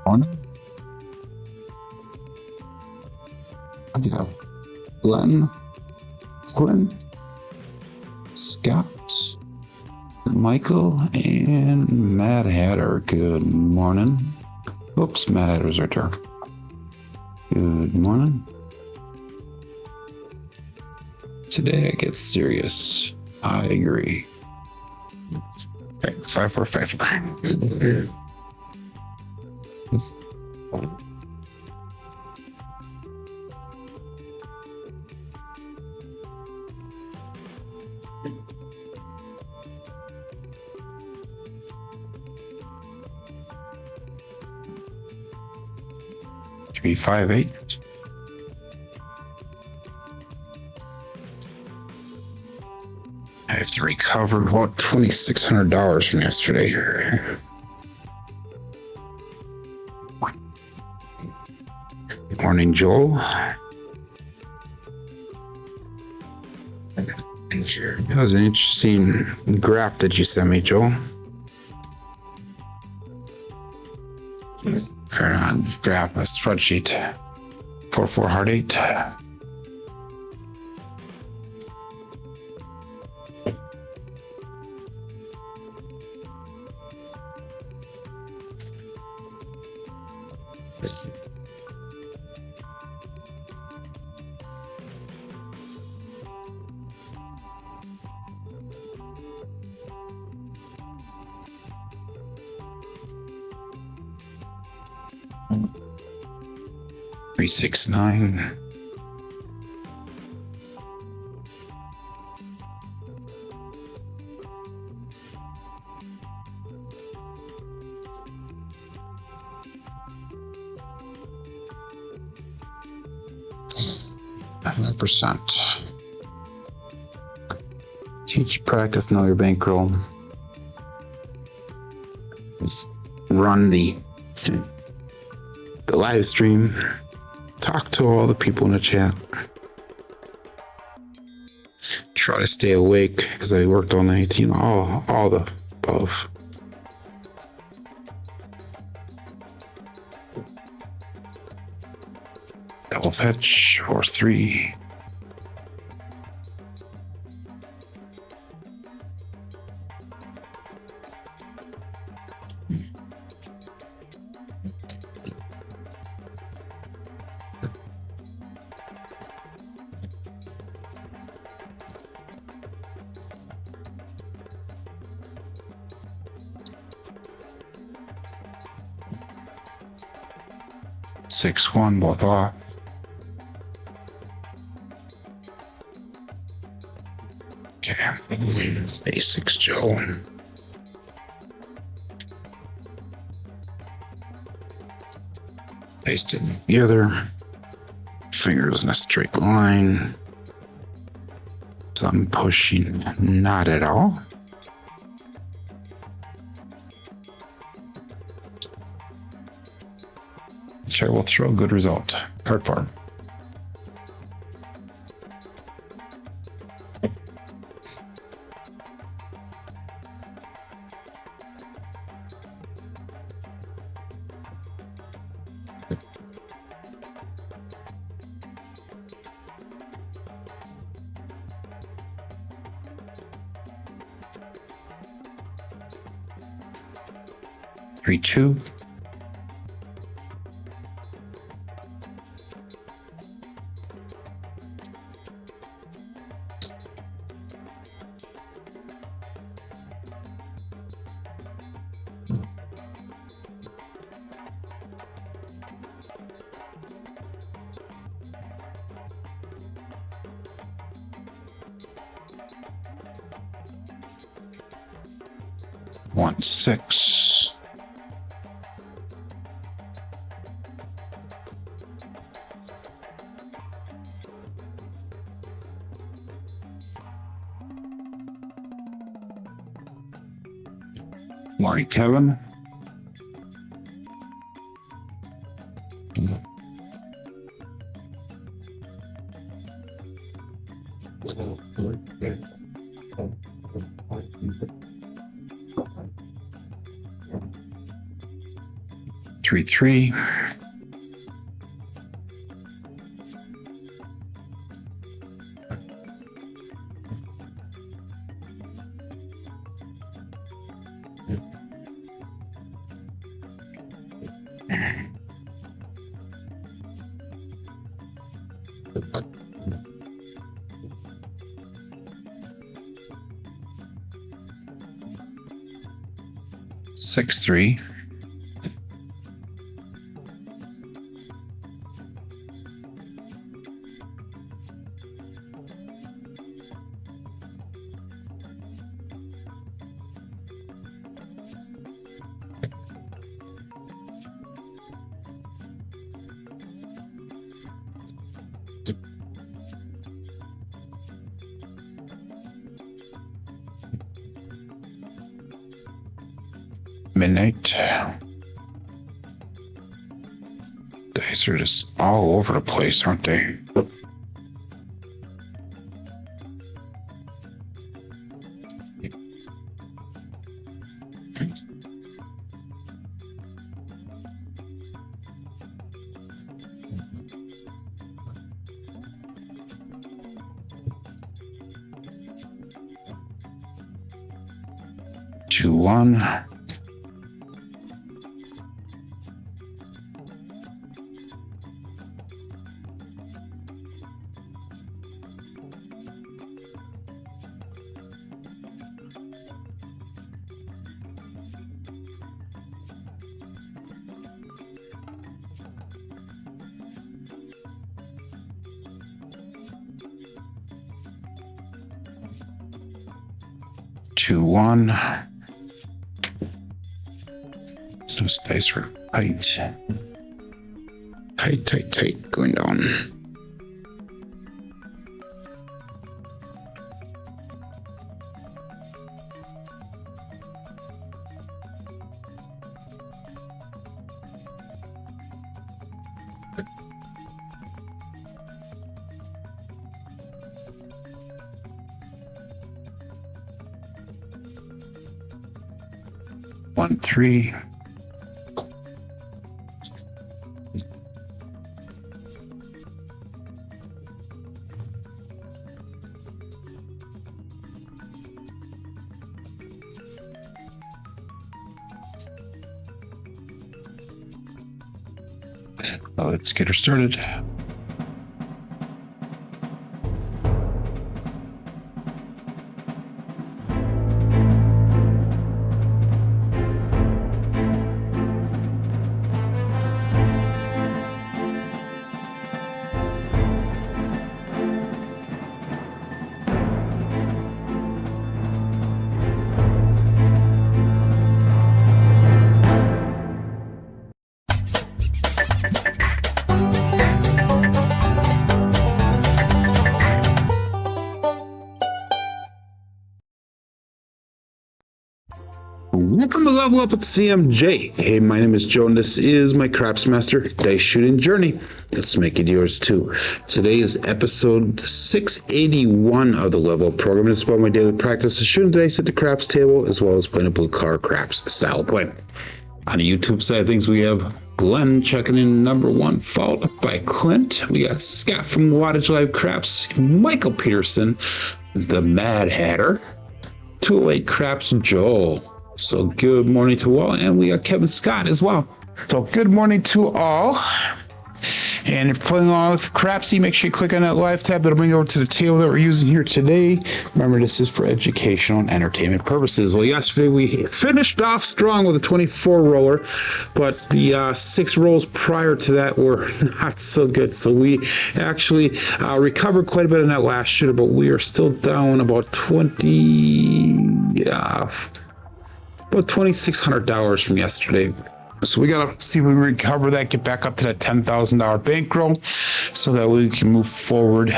Morning. Yeah. Glenn, Scott, Michael, and Mad Hatter. Good morning. Oops, Mad Hatter's right there. Good morning. Today I get serious. I agree. 545. 358. I have to recover about $2,600 from yesterday. Good morning, Joel. That was an interesting graph that you sent me, Joel. Graph a spreadsheet. 4-4 hard 8. Three, 6, 9. Percent. Teach, practice, know your bankroll. Just run the live stream. Talk to all the people in the chat. Try to stay awake because I worked all night. You know, all the above. Double fetch or 3. Six, 1, both off. Okay, basics, Joe. Paste it together. Fingers in a straight line. Thumb pushing, not at all. Chair will throw a good result. Hard farm. Three, 2. One, 6. Morning, Kevin. 3-3. Six, 3. Midnight. Dice are just all over the place, aren't they? Two, 1. Two, 1. So those dice are tight. Tight. Going down. One, 3. Let's get her started. Welcome to Level Up with CMJ. Hey, my name is Jonas. This is my craps master dice shooting journey. Let's make it yours too. Today is episode 681 of the Level Up program. It's about my daily practice of shooting dice at the craps table, as well as playing a blue collar craps style play. On the YouTube side of things, we have Glenn checking in number 1, followed by Clint. We got Scott from Wattage Live Craps, Michael Peterson, the Mad Hatter, 208 Craps Joel. So good morning to all, and we got Kevin Scott as well. So good morning to all. And if you're playing along with Crapsee, make sure you click on that live tab. That'll bring you over to the table that we're using here today. Remember, this is for educational and entertainment purposes. Well, yesterday we finished off strong with a 24 roller, but the 6 rolls prior to that were not so good. So we actually recovered quite a bit on that last shooter, but we are still down about $2,600 from yesterday. So we got to see if we recover that, get back up to that $10,000 bankroll so that we can move forward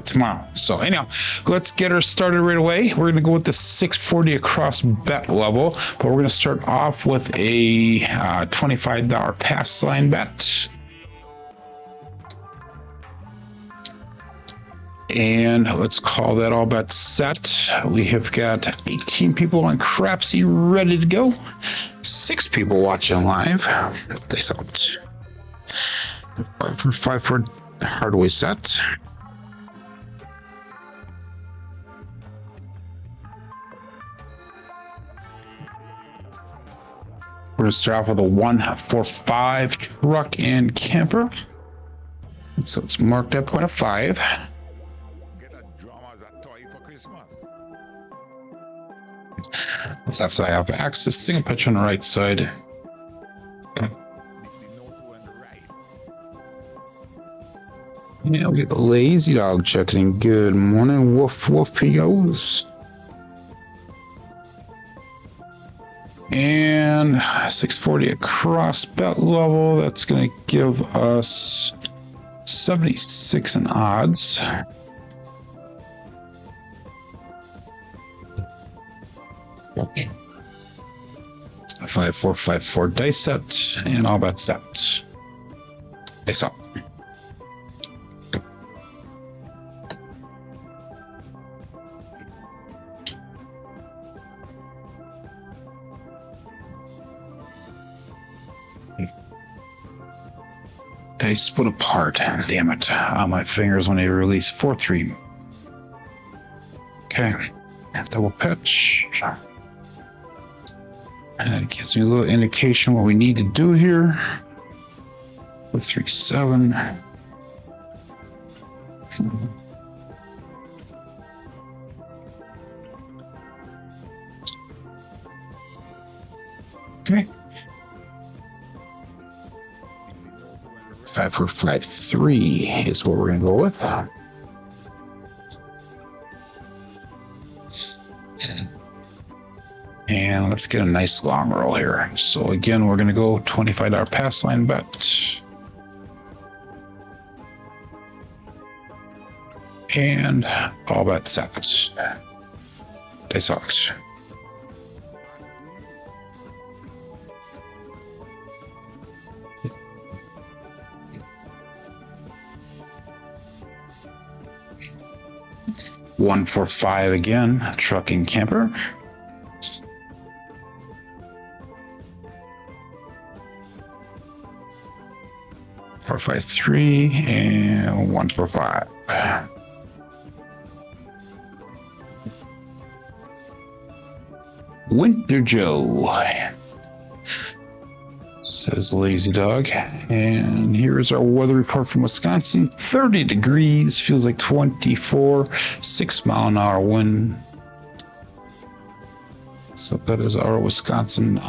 tomorrow. So anyhow, let's get her started right away. We're going to go with the 640 across bet level, but we're going to start off with a $25 pass line bet. And let's call that all bets set. We have got 18 people on Crapsee ready to go. 6 people watching live. Dice out. 5 for Hardway set. We're going to start off with a 145 truck and camper. So it's marked at 0.5. Get a drum as a toy for Christmas. Left I have access, single pitch on the right side. Yeah, we get the lazy dog checking in. Good morning, woof woof, he goes. And 640 across bet level. That's going to give us 76 in odds. Okay. 5454 dice set and all bets set. Dice up. Dice split apart. Damn it. On my fingers when they release 4-3. Okay. Double pitch. That gives me a little indication what we need to do here. 3-7. Okay. 5-4-5-3 is what we're going to go with. And let's get a nice long roll here. So again, we're going to go $25 pass line bet. And all bet set. Dice out. One for 5 again, truck and camper. Four, 5, 3, and 1 for 5. Winter Joe, says Lazy Dog. And here is our weather report from Wisconsin. 30 degrees, feels like 24, 6-mile-an-hour wind. So that is our Wisconsin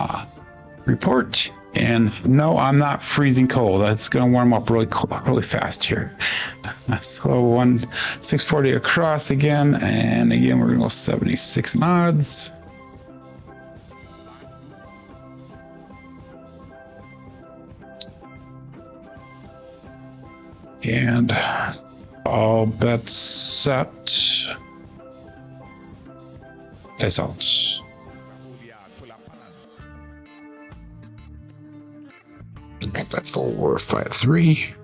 report. And no, I'm not freezing cold. That's going to warm up really fast here. So 640 across again. And again, we're going to go 76 in odds. And all bets set. Dice out. That's 4, 5, 3.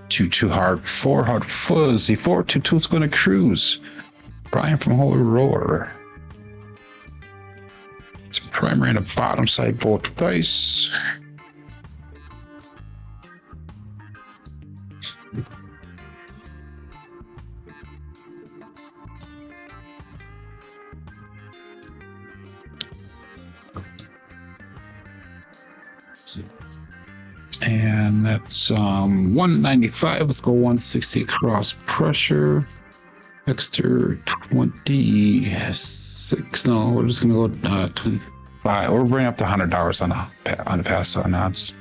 Too hard, 4 hard fuzzy, 4-2 is going to cruise. Brian from Holy Roller. It's a primary and a bottom side both dice. And that's 195. Let's go 160 across pressure. Extra 26. No, we're just gonna go 25. We're bringing up to $100 on the pass on odds.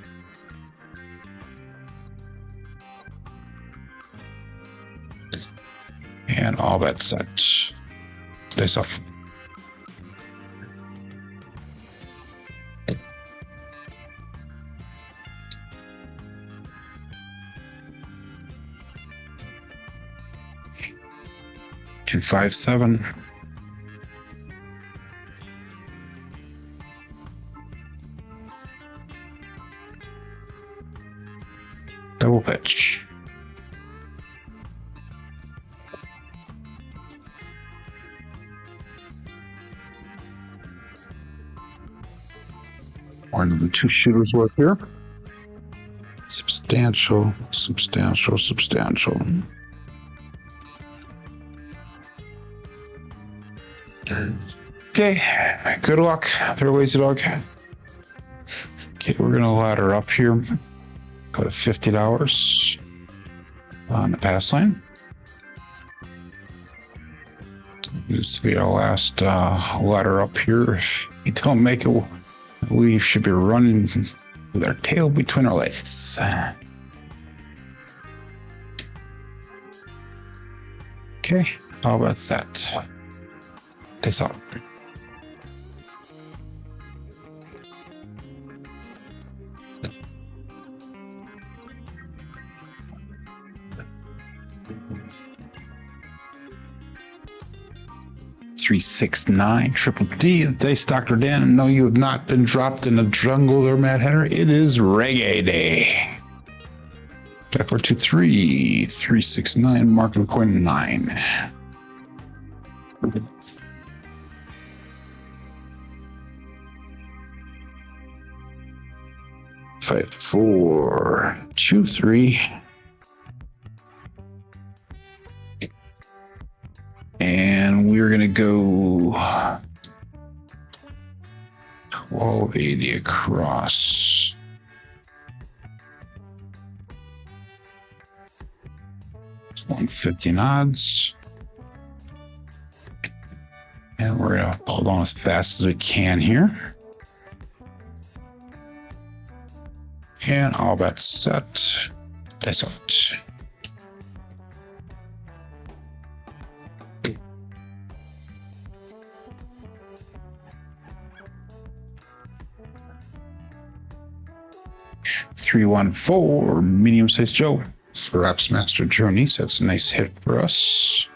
And all that set. Dice off. 257. Double pitch. One of the two shooters worth here. Substantial. Okay, good luck. They're lazy dog. Okay, we're gonna ladder up here. Go to $50 on the pass line. This will be our last ladder up here. If you don't make it, we should be running with our tail between our legs. Okay, how about that? Takes out. $369 triple D. The dice Dr. Dan, and no, you have not been dropped in the jungle there, Mad Hatter. It is Reggae Day. Back 423 369 market point 9. Five, 4, 2, 3. And we're gonna go 1280 across. It's 150 odds. And we're gonna hold on as fast as we can here. And all bets set. That's out. $314 medium sized Joe. Perhaps Master Journeys. That's a nice hit for us.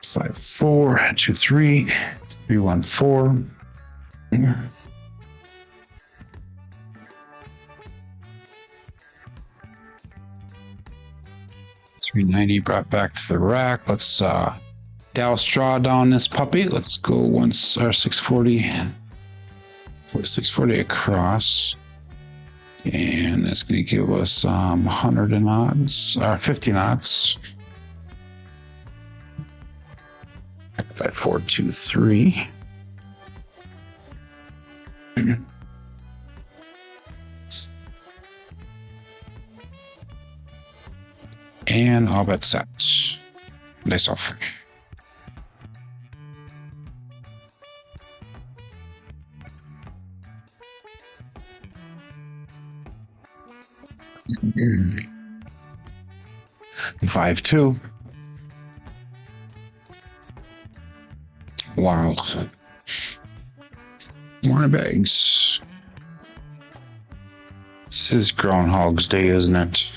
5, 4, 2, 3, 3, 1, 4. 390 brought back to the rack. Let's Dallas draw down this puppy. Let's go once our 640. 640 across, and that's going to give us 100 and odds, or 50 odds. 5, 4, 2, 3. And all bet set. Nice off. Five, 2. Wow. More bags. This is Groundhog's Day, isn't it?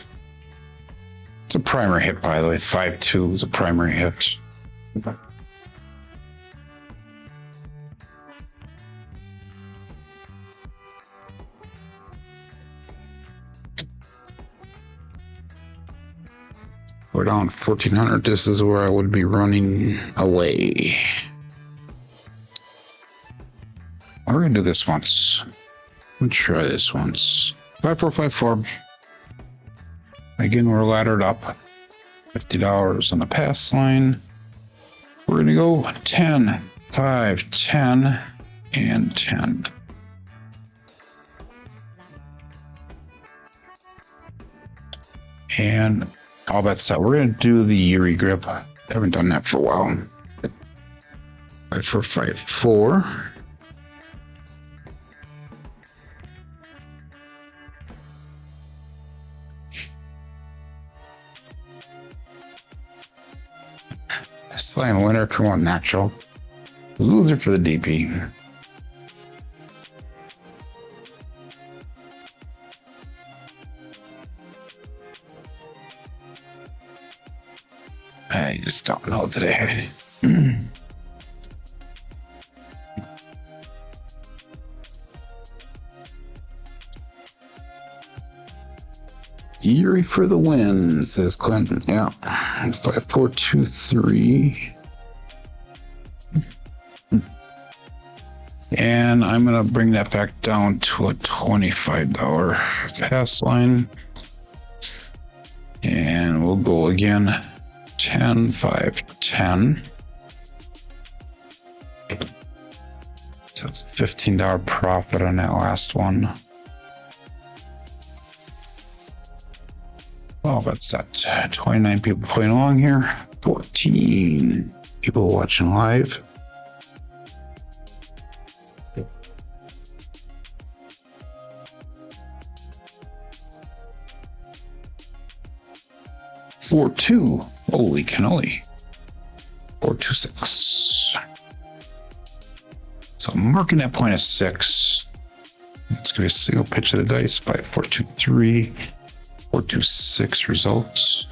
It's a primary hit, by the way. 5-2 is a primary hit. We're down 1400. This is where I would be running away. We're gonna do this once. Let's try this once. 5, 4, 5, 4. Again, we're laddered up. $50 on the pass line. We're gonna go 10, 5, 10, and 10. And all bets set. We're gonna do the Yuri grip. Haven't done that for a while. 5, 4, 5, 4. Slam winner, come on, natural. Loser for the DP. I just don't know today. Erie for the win, says Clinton. Yeah. 5, 4, 2, 3. And I'm going to bring that back down to a $25 pass line. And we'll go again. 10, 5, 10. So it's a $15 profit on that last one. Well, that's that. 29 people playing along here. 14 people watching live. Four two. Holy cannoli. 426. So I'm marking that point as 6. It's gonna be a single pitch of the dice. 5, 4, 2, 3. 426 results.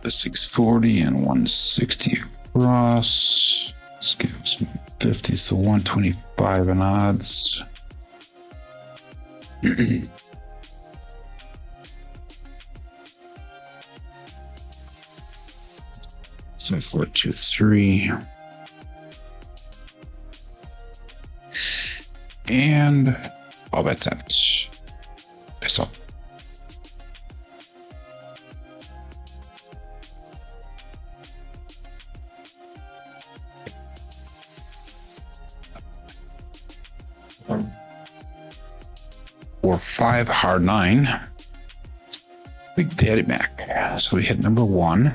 The 640 and 160 across. Let's give some 50, so 125 in odds. 5, 4, 2, 3. And all that's it. That's all. Or 5 hard 9. Big Daddy Mac. So we hit number 1.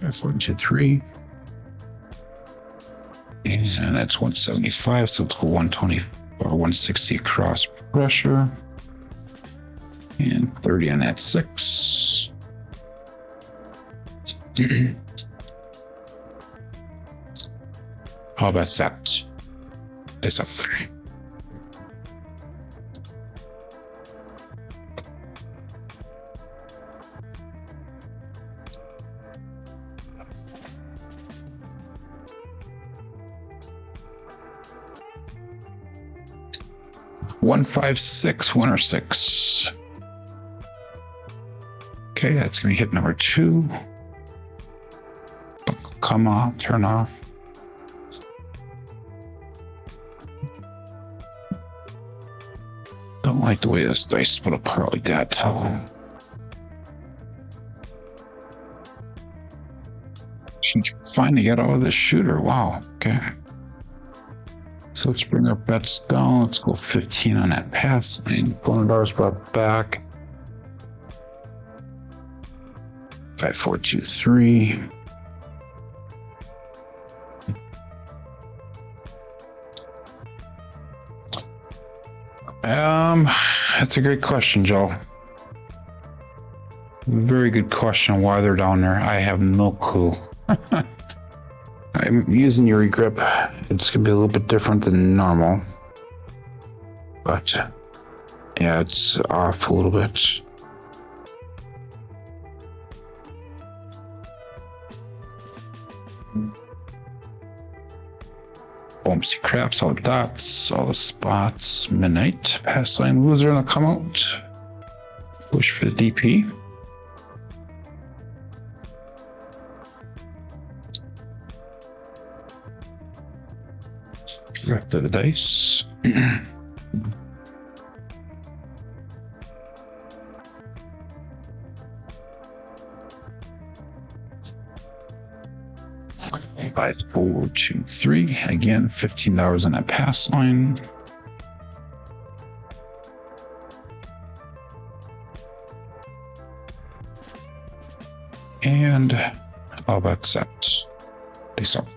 That's 1, 2, 3. And that's 175, so let's go 120 or 160 across pressure. And 30 on that 6. How about that? It's up there. $156, winner 6. Okay, that's going to hit number 2. Come on, turn off. Don't like the way this dice split apart like that. She finally got out of the shooter. Wow. Okay. So let's bring our bets down. Let's go 15 on that pass. And $400 brought back. 5, 4, 2, 3. That's a great question, Joe. Very good question. Why they're down there? I have no clue. I'm using Uri grip. It's gonna be a little bit different than normal, but yeah, it's off a little bit. Boom, see craps, all the dots, all the spots. Midnight, pass line loser, and I'll come out. Push for the DP. Flip to the dice. Five, 4, 2, 3. Again, $15 on that pass line. And All bets set. Peace out.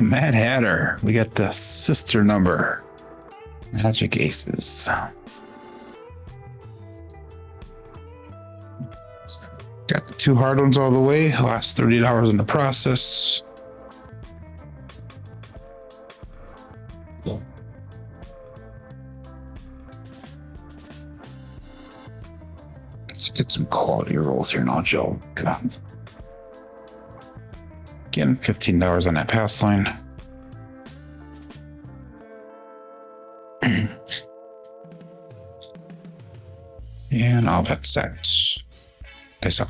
Mad Hatter. We got the sister number. Magic Aces. Got the 2 hard ones all the way. Last $30 in the process. Let's get some quality rolls here now, Joe. God. Getting $15 on that pass line. And all that set. Nice up.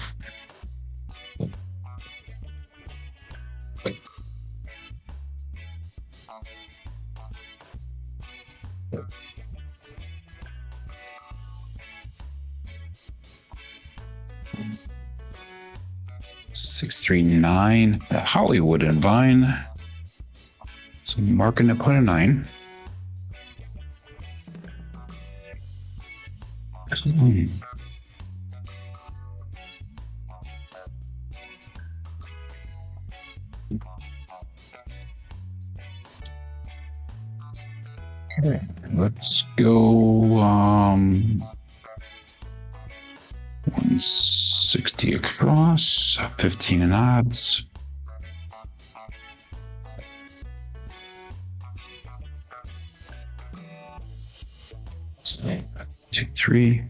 $639. Hollywood and Vine. So marking it, put a 9. Okay, let's go 160 across, 15 in odds. Two, 3.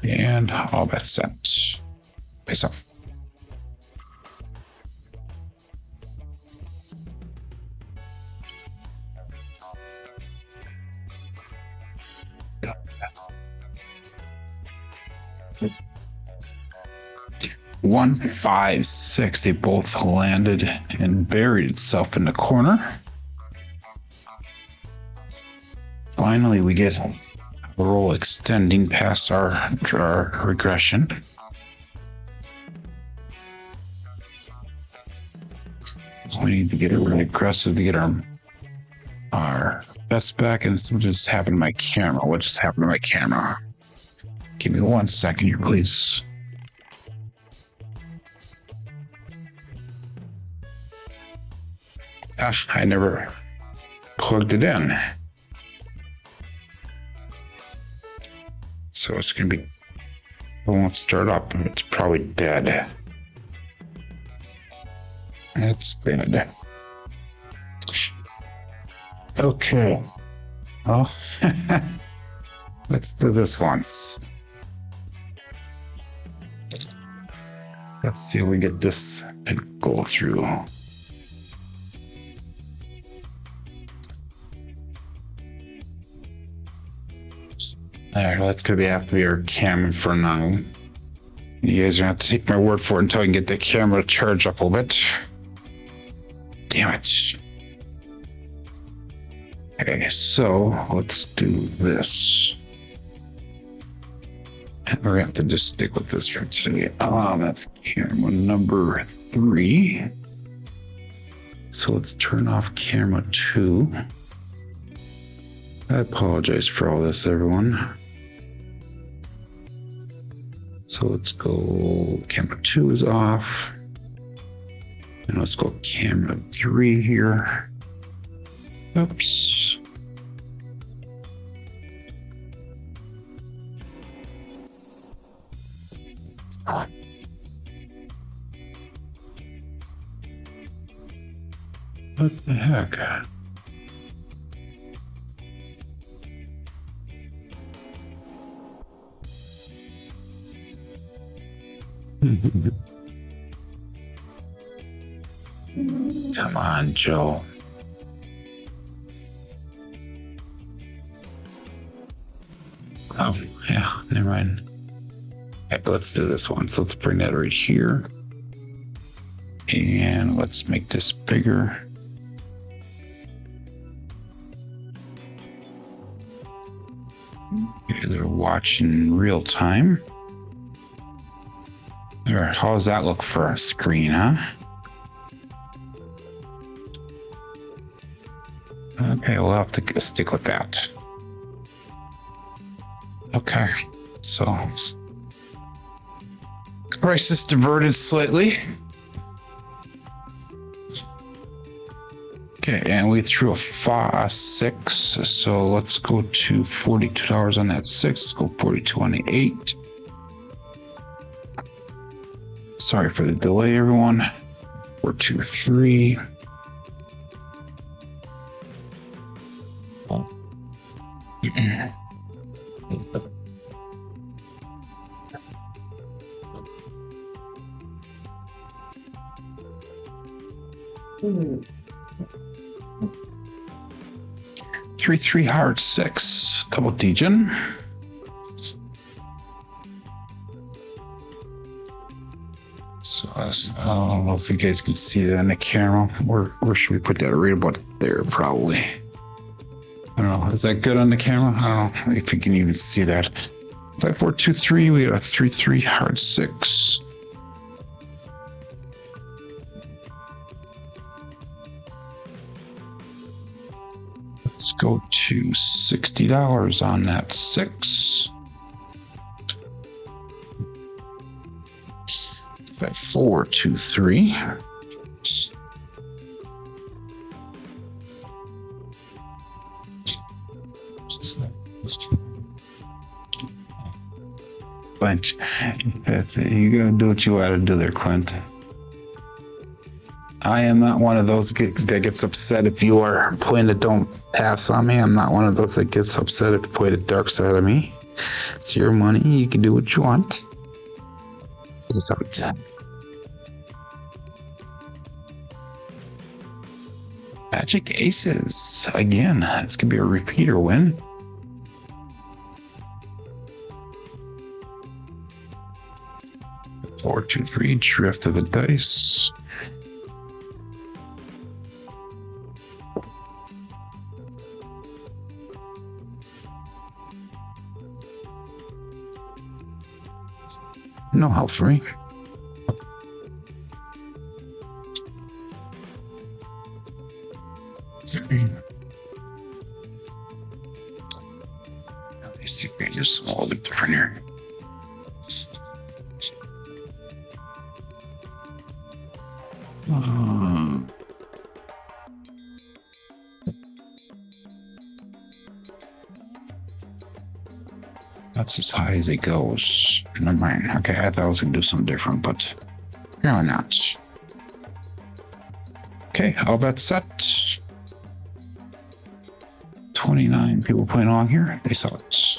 And all bets set. Face up. One, 5, 6. They both landed and buried itself in the corner. Finally, we get a roll extending past our regression. We need to get really aggressive to get our bets back, and something just happened to my camera. What just happened to my camera? Give me 1 second here, please. I never plugged it in. So it's going to be, it won't start up. It's probably dead. It's dead. Okay. Well, let's do this once. Let's see if we get this to go through. Alright, that's gonna have to be our camera for now. You guys are gonna have to take my word for it until I can get the camera to charge up a little bit. Damn it. Okay, so let's do this. We're gonna have to just stick with this for today. That's camera number 3. So let's turn off camera 2. I apologize for all this, everyone. So let's go, camera 2 is off. And let's go camera 3 here. Oops. What the heck? Come on, Joe. Oh, yeah, never mind. Okay, let's do this one. So let's bring that right here. And let's make this bigger. Okay, they're watching real time. There, how does that look for a screen, huh? Okay, we'll have to stick with that. Okay, so price is diverted slightly. Okay, and we threw a 6, so let's go to $42 on that 6. Let's go 42 on the 8. Sorry for the delay, everyone. 4, 2, 3. Three, 3 hard 6 double digit. So I don't know if you guys can see that in the camera. Where should we put that? Right about there, probably. I don't know. Is that good on the camera? I don't know if you can even see that. 5, 4, 2, 3. We got a 3, 3 hard 6. Let's go to $60 on that 6. 5, 4, 2, 3. Bunch. That's it. You gotta do what you gotta do there, Quint. I am not one of those that gets upset if you are playing the don't pass on me. I'm not one of those that gets upset if you play the dark side of me. It's your money. You can do what you want. Just have it. Magic Aces. Again, it's going to be a repeater win. Four, 2, 3, drift of the dice. No help for me. At least you can just a little bit different here. That's as high as it goes. Never mind. Okay, I thought I was going to do something different, but apparently not. Okay, all bets set. 29 people playing along here. They saw it.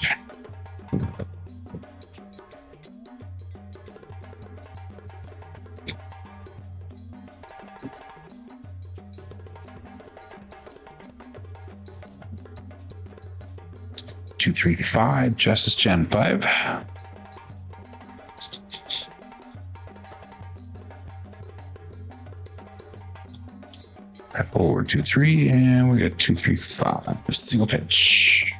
Two, 3, 5. Justice Gen 5. Forward 2, 3, and we got 2, 3, 5. Single pitch.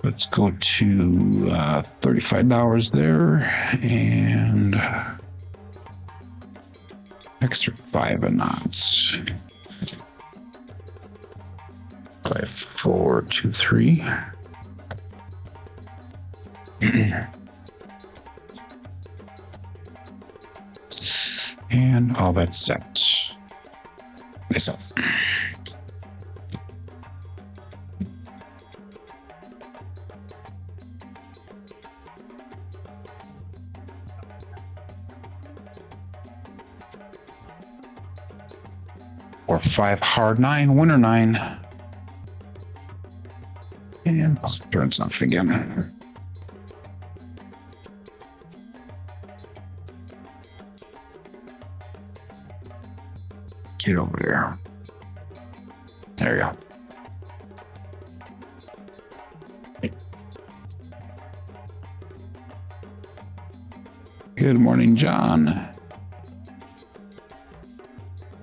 Let's go to $35 there, and extra 5 of knots. 5, 4, 2, 3. And all that's set. This up. Or 5 hard 9, winner 9. And turns off again. Get over there. There you go. Good morning, John.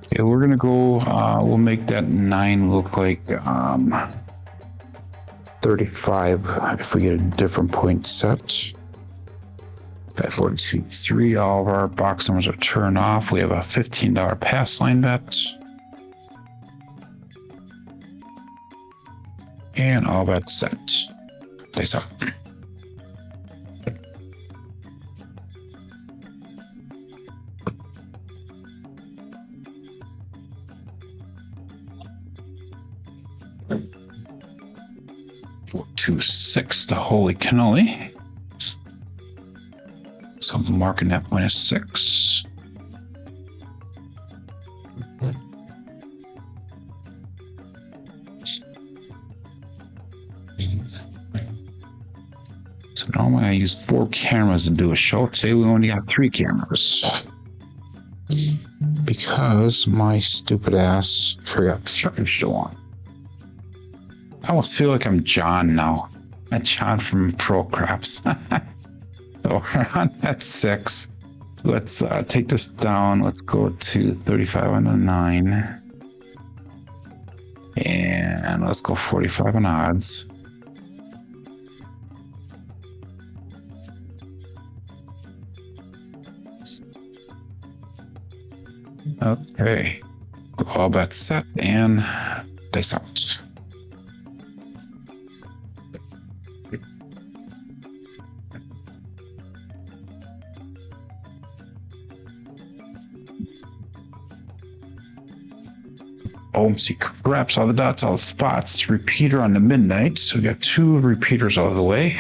Okay, we're gonna go. We'll make that 9 look like 35 if we get a different point set. 5, 4, 2, 3. All of our box numbers are turned off. We have a $15 pass line bet. And all bets set. Face up. Four, 2, 6 to holy cannoli. So I'm marking that -6. So normally I use 4 cameras to do a show. Today we only got 3 cameras. Because my stupid ass forgot to turn the show on. I almost feel like I'm John now. I'm John from Procraps. So we're on at 6. Let's take this down. Let's go to 35 on a 9. And let's go 45 on odds. Okay. All bets set and face out. OMC Craps, all the dots, all the spots. Repeater on the midnight. So we got 2 repeaters out of the way.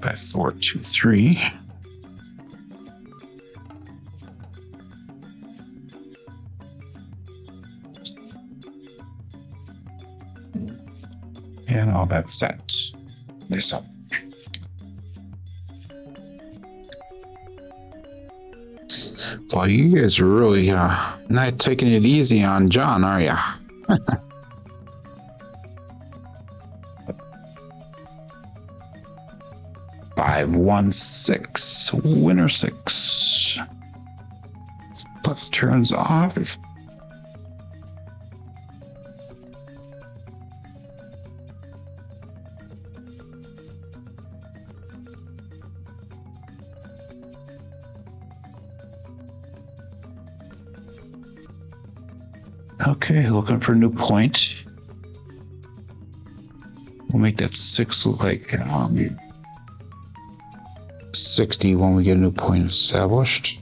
Five, 4, 2, 3. And all that set. This up. Well, you guys are really not taking it easy on John, are ya? 5, 1, 6. Winner 6. Puck turns off. Okay, looking for a new point. We'll make that 6 look like 60 when we get a new point established.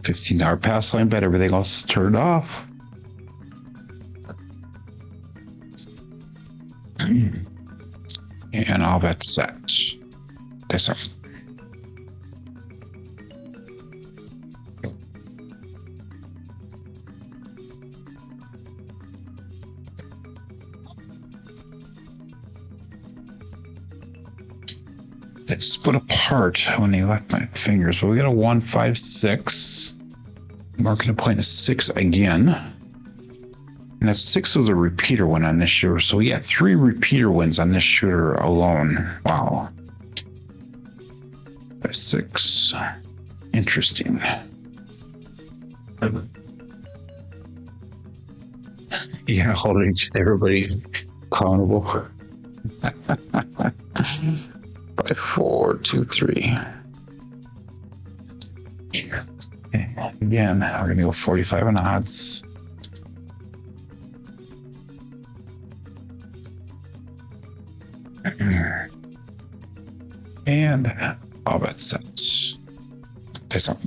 $15 pass line bet. Everything else is turned off. And all bets set. This up. It split apart when they left my fingers, but we got a 1, 5, 6. Marking a point of 6 again. And that 6 was a repeater win on this shooter, so we got 3 repeater wins on this shooter alone. Wow. 5, 6. Interesting. Yeah, holding everybody accountable. 5, 4, 2, 3. Again, we're gonna go 45 on odds. And all bets set. This up.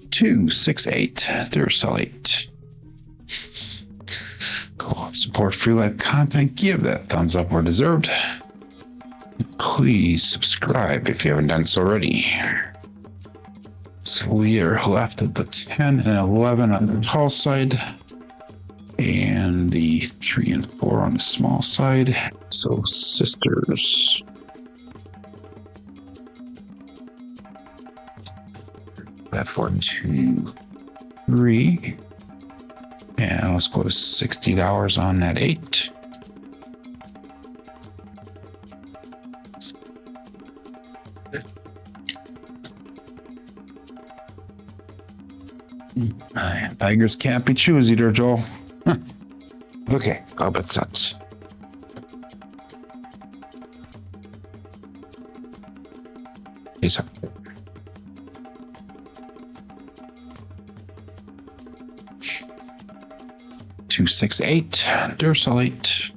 Two, 6, 8. There's sell 8. Go support free live content. Give that thumbs up where deserved. Please subscribe if you haven't done so already. So we are left at the 10 and 11 on the tall side, and the 3 and 4 on the small side. So sisters. That 4, 2, 3. And let's go to $60 on that 8. Tigers can't be choosy there, Joel. Okay, how about that? Peace out. Two, 6, 8. Dursolite.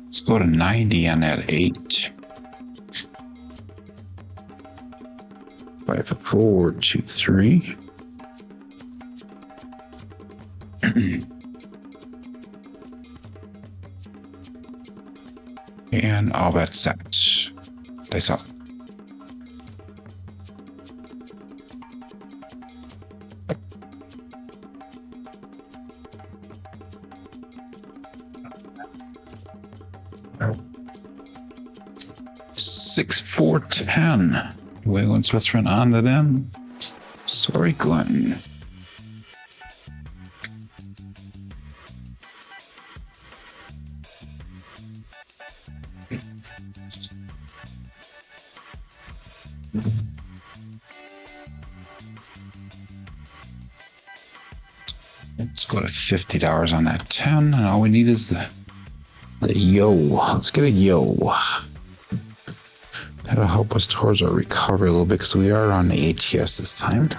Let's go to 90 on that 8. 5, 4, 2, 3. And all that's set. Dice up. Six, 4, 10. Waylon's best friend on to them. Sorry, Glenn. Let's go to $50 on that 10, and all we need is the yo. Let's get a yo. That'll help us towards our recovery a little bit because we are on the ATS this time.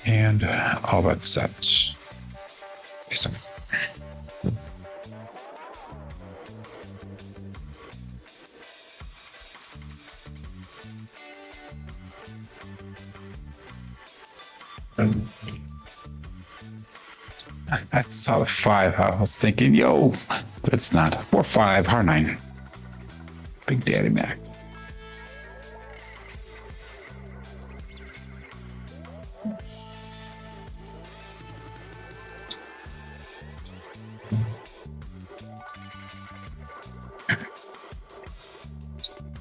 And all that's set. Awesome. I saw the 5. I was thinking, yo, but it's not. 4, 5, harrah 9. Big Daddy Mac.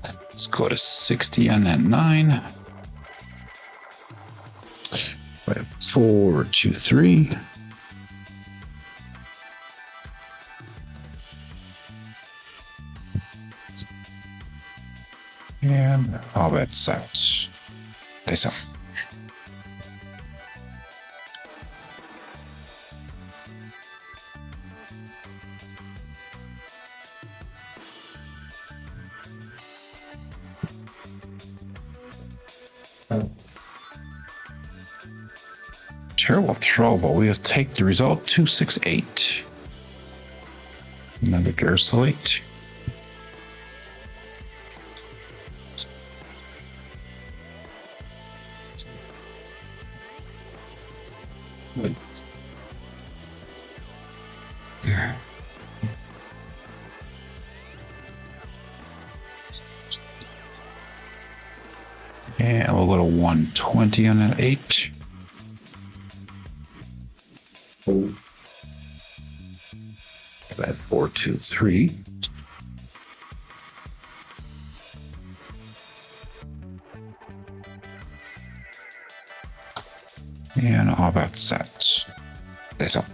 Let's go to 60 on that 9. 5, 4, 2, 3. And all that's out. Dice up. Terrible throw, but we'll take the result. 2, 6, 8. Another Dursolite. And we'll go to 120 on that 8. That 4, 2, 3. And all that's set. That's all.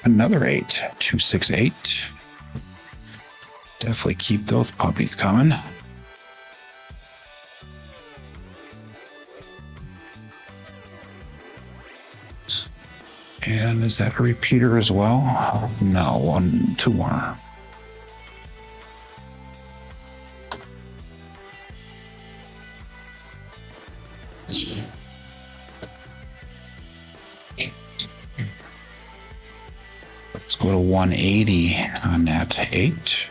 Another 8. 2, 6, 8. Definitely keep those puppies coming. And is that a repeater as well? No, 1, 2 more. go to 180 on that 8.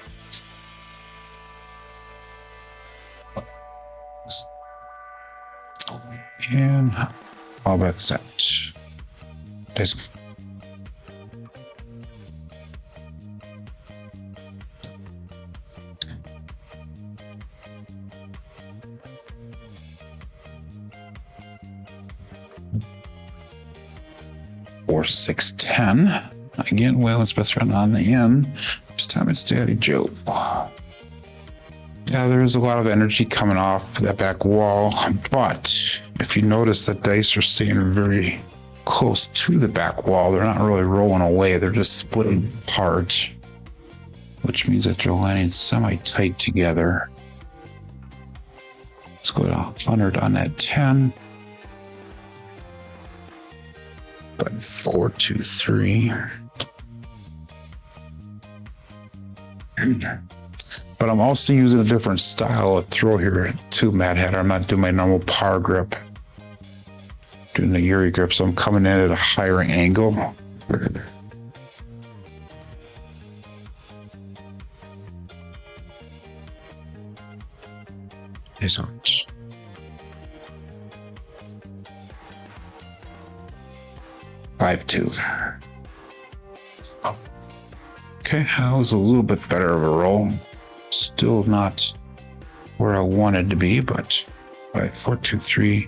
And all bet set. This. Or 610. Again, Waylon's best friend on the end. This time it's Daddy Joe. Yeah, there is a lot of energy coming off that back wall, but if you notice, the dice are staying very close to the back wall. They're not really rolling away. They're just splitting apart, which means that they're landing semi-tight together. Let's go to 100 on that 10. But 4, 2, 3. But I'm also using a different style of throw here too, Mad Hatter. I'm not doing my normal power grip. Doing the Yuri grip, so I'm coming in at a higher angle. Is much. Five, 2. Okay, that was a little bit better of a roll. Still not where I wanted to be, but 5, 4, 2, 3.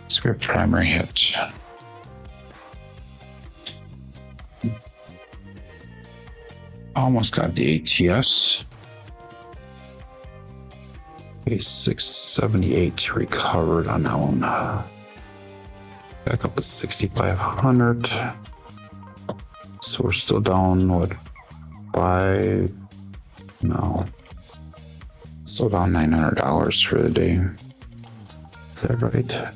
Script primary hit. Almost got the ATS. Okay, 678 recovered on that one. Back up to 6,500. So we're still down, what, 5? No. Still down $900 for the day. Is that right?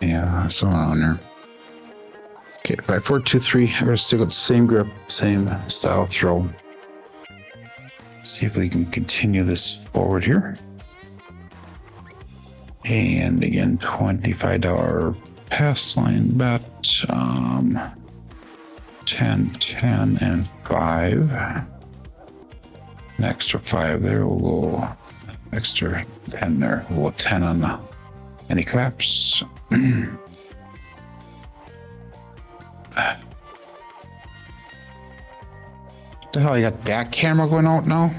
Yeah, somewhere on there. Okay, 5, 4, 2, 3. We're gonna stick with the same grip, same style throw. See if we can continue this forward here. And again, $25 pass line bet. 10, 10, and 5. An extra 5 there. We'll go extra 10 there. We'll go 10 on any craps. What the hell? You got that camera going out now?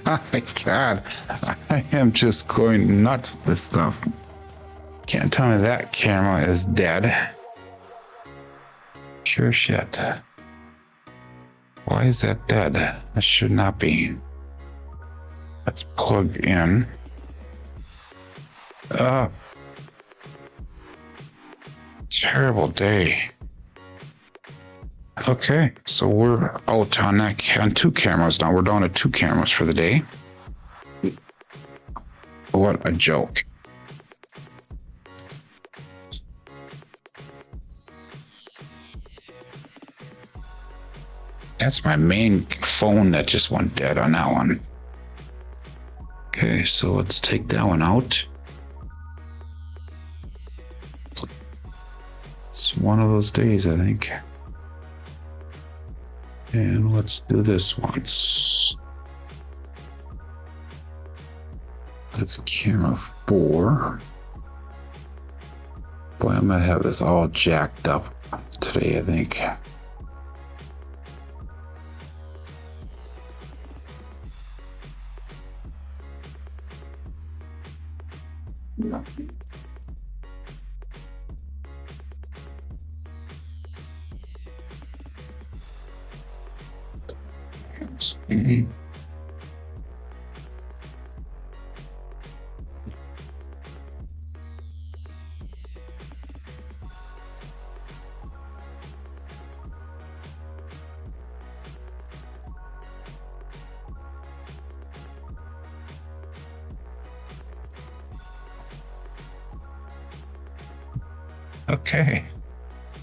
My God, I am just going nuts with this stuff. Can't tell me that camera is dead. Sure shit. Why is that dead? That should not be. Let's plug in. Terrible day. Okay, so we're out on that on 2 cameras now. We're down to 2 cameras for the day. What a joke. That's my main phone that just went dead on that one. Okay, so let's take that one out. It's one of those days, I think. And let's do this once. That's camera 4. Boy, I'm gonna have this all jacked up today, I think. Okay,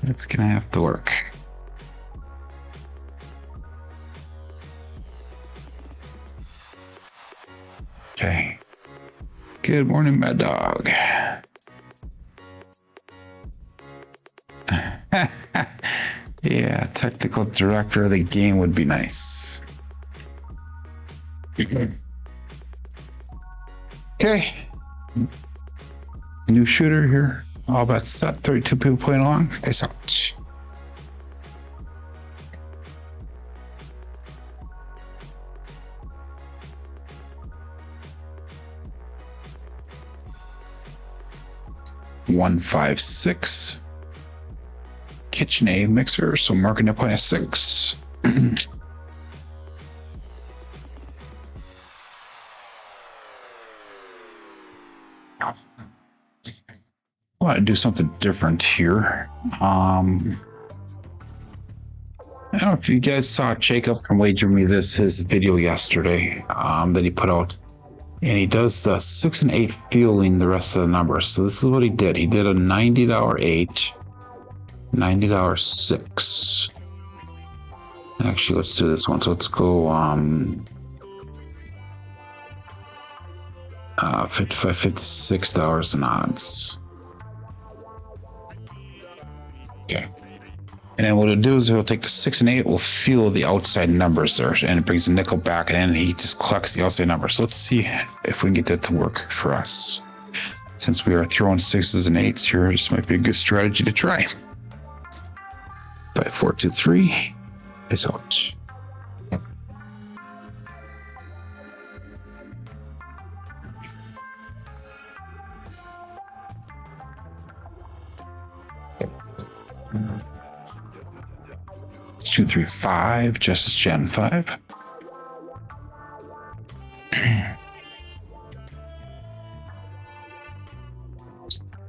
it's gonna have to work. Okay. Good morning, my dog. Yeah, technical director of the game would be nice. Okay. New shooter here. All bets set. 32 people playing along. It's out. $156. KitchenAid mixer, so marking up on a 6. I want to do something different here. I don't know if you guys saw Jacob from Wager Me his video yesterday that he put out. And he does the 6 and 8 fueling the rest of the numbers. So this is what he did. He did a $90 8, $90 6. Actually, let's do this one. So let's go $55, $56 in odds. Okay. And then what it'll do is he'll take the 6 and 8, will fuel the outside numbers there, and it brings the nickel back, and then he just collects the outside numbers. So let's see if we can get that to work for us. Since we are throwing 6s and 8s here, this might be a good strategy to try. 5, 4, 2, 3 is out. Two, 3, 5, Justice Gen 5.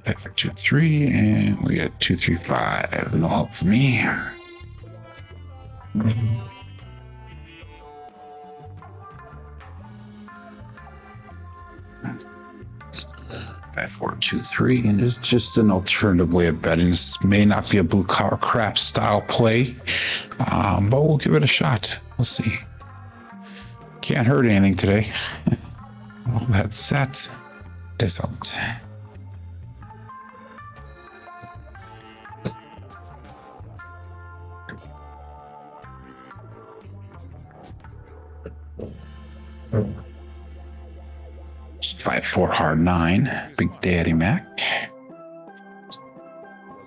5, 4, 2, 3, and we got 2, 3, 5. No help for me. Five, 4, 2, 3, and it's just an alternative way of betting. This may not be a blue collar crap style play, but we'll give it a shot. We'll see. Can't hurt anything today. All that set is out. Five, 4, hard 9, Big Daddy Mac. Was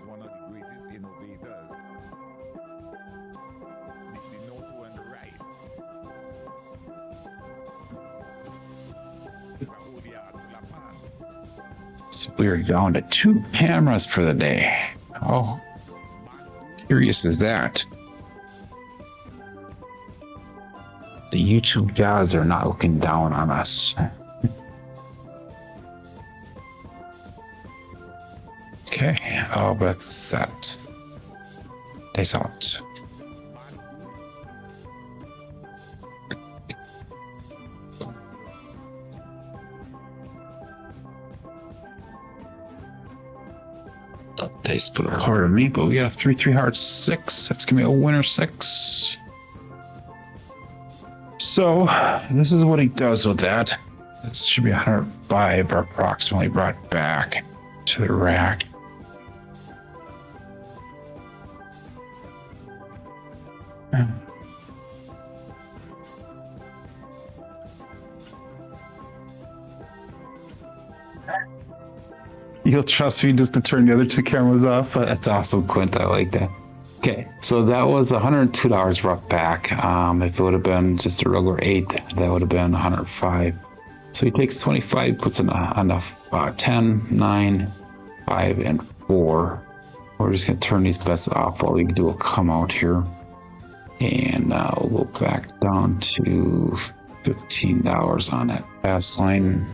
one of the greatest innovators. The note went right. So we're down to 2 cameras for the day. How curious is that? The YouTube gods are not looking down on us. Okay, all bets set. Days out. Dice put a heart on me, but we got a 3, 3 heart 6. That's gonna be a winner 6. So this is what he does with that. This should be 105 or approximately brought back to the rack. You'll trust me just to turn the other 2 cameras off? That's awesome, Quint. I like that. Okay, so that was $102 brought back. If it would have been just a regular 8, that would have been 105. So he takes 25, puts in on the 10, 9, 5, and 4. We're just going to turn these bets off while we do a come out here. And we'll go back down to $15 on that pass line.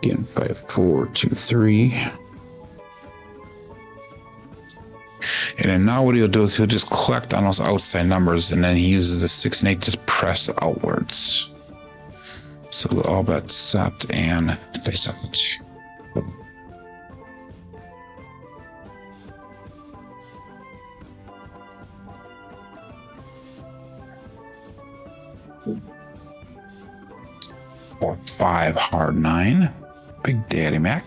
Again, 5, 4, 2, 3. And then now what he'll do is he'll just collect on those outside numbers, and then he uses the 6 and 8 to press outwards. So all bets set and face out. Or 5 hard 9, Big Daddy Mac.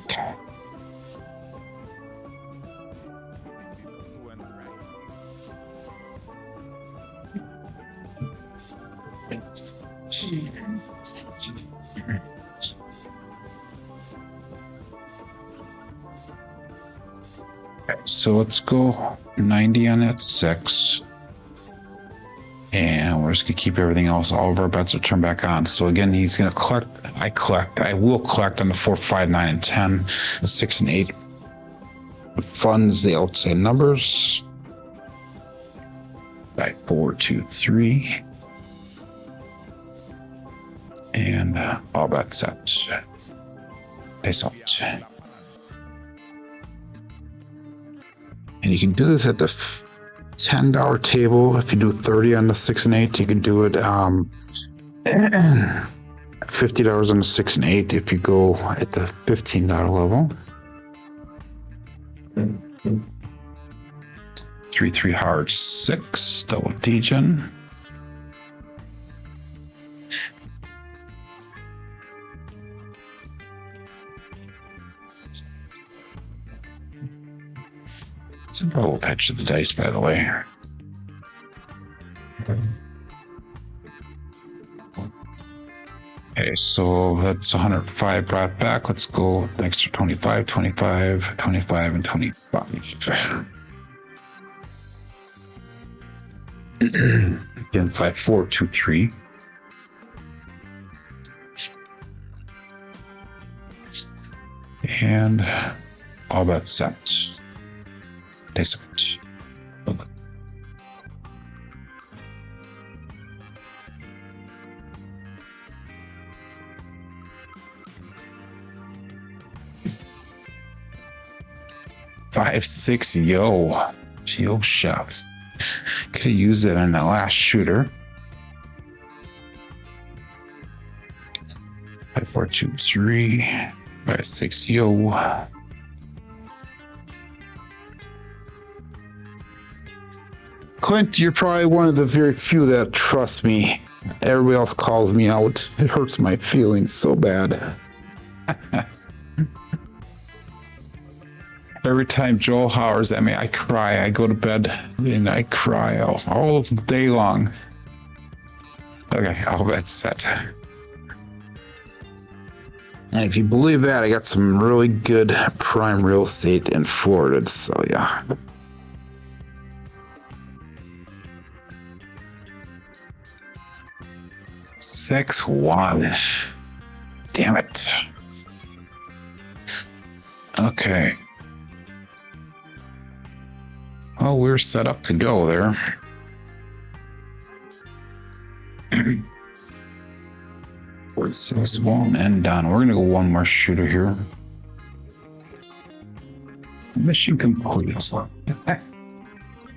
Okay, so let's go 90 on that 6. And we're just going to keep everything else. All of our bets are turned back on. So again, he's going to collect. I will collect on the 4, 5, 9, and 10. The 6 and 8 funds the outside numbers. 5, 4, 2, 3. And all bets set. Face out. And you can do this at the $10 table. If you do 30 on the 6 and 8, you can do it $50 on the 6 and 8 if you go at the $15 level. 3, 3 hard 6 double degen. It's a double pitch of the dice, by the way. Okay, so that's 105 brought back. Let's go the extra 25, 25, 25, and 25. Again, 5, 4, 2, 3. And all bets set. Dice out. 5, 6, yo chef. Could have used it on that last shooter. 5, 4, 2, 3. 5, 6, yo. Clint, you're probably one of the very few that trust me. Everybody else calls me out. It hurts my feelings so bad. Every time Joel hollers at me, I cry. I go to bed and I cry all day long. Okay, all bets set. And if you believe that, I got some really good prime real estate in Florida to sell you. Six, 1. Damn it. Okay. Oh, we're set up to go there. 4, 6, 1, and done. We're gonna go one more shooter here. Mission complete.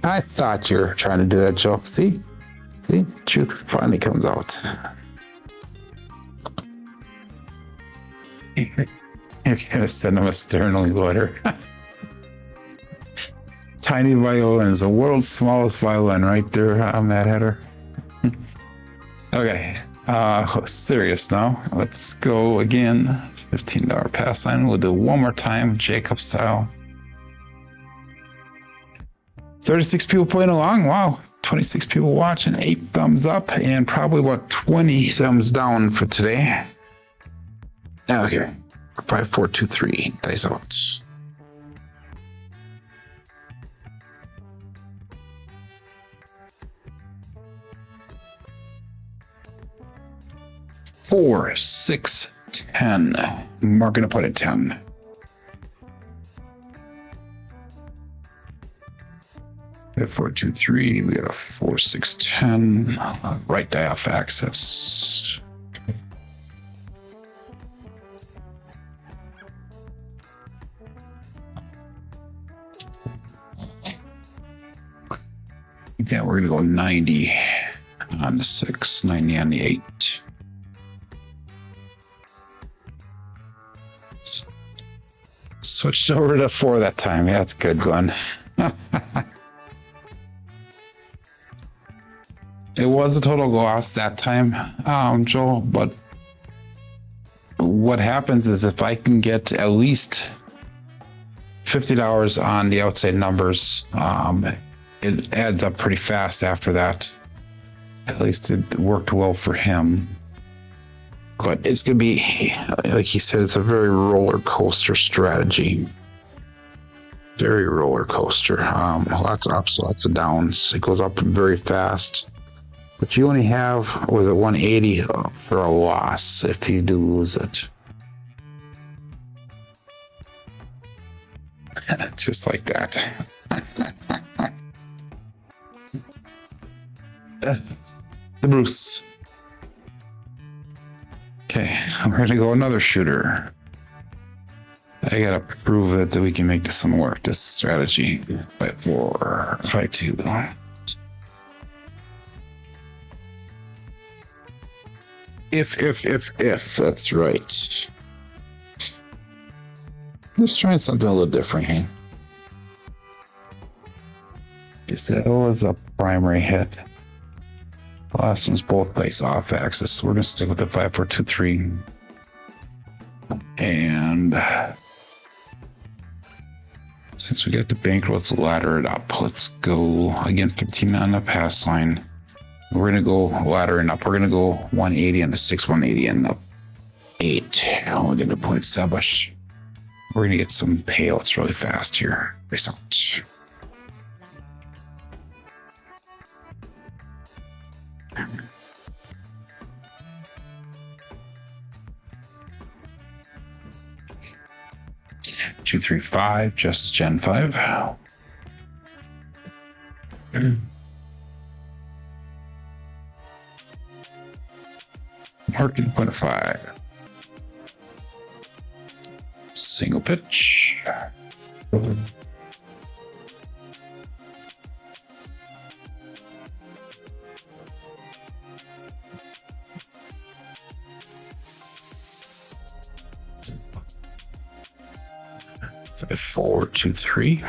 I thought you were trying to do that, Joe. See, the truth finally comes out. You're gonna send him a sternly letter. Tiny violin is the world's smallest violin, right there, Mad Hatter. Okay, serious now. Let's go again. $15 pass line. We'll do one more time, Jacob style. 36 people playing along. Wow, 26 people watching. 8 thumbs up, and probably about 20 thumbs down for today. Okay, 5, 4, 2, 3. Dice out. 4, 6, 10. We're gonna put it 10. At 4, 2, 3, we got a 4, 6, 10. Right die off axis. Yeah, we're gonna go 90 on the 6, 90 on the 8. Switched over to 4 that time. Yeah, that's good, Glenn. It was a total loss that time, Joel, but what happens is if I can get at least $50 on the outside numbers, it adds up pretty fast after that. At least it worked well for him. But it's going to be, like he said, it's a very roller coaster strategy. Very roller coaster. Lots of ups, lots of downs. It goes up very fast. But you only have, was it 180 for a loss if you do lose it. Just like that. The Bruce. Okay, we're gonna go another shooter. I gotta prove that we can make this one work. This strategy. 5-4, 5-2. If, that's right. Let's try something a little different here. That was a primary hit. The last one's both dice off axis, so we're gonna stick with the 5-4-2-3. And since we got the bankroll, let's ladder it up. Let's go again 15 on the pass line. We're gonna go laddering up. We're gonna go 180 on the 6, 180 and the 8. We're gonna point establish. We're gonna get some payouts really fast here. Face out. Two, 3, 5, Justice Gen 5. Market point of 5. Single pitch. A 4-2-3.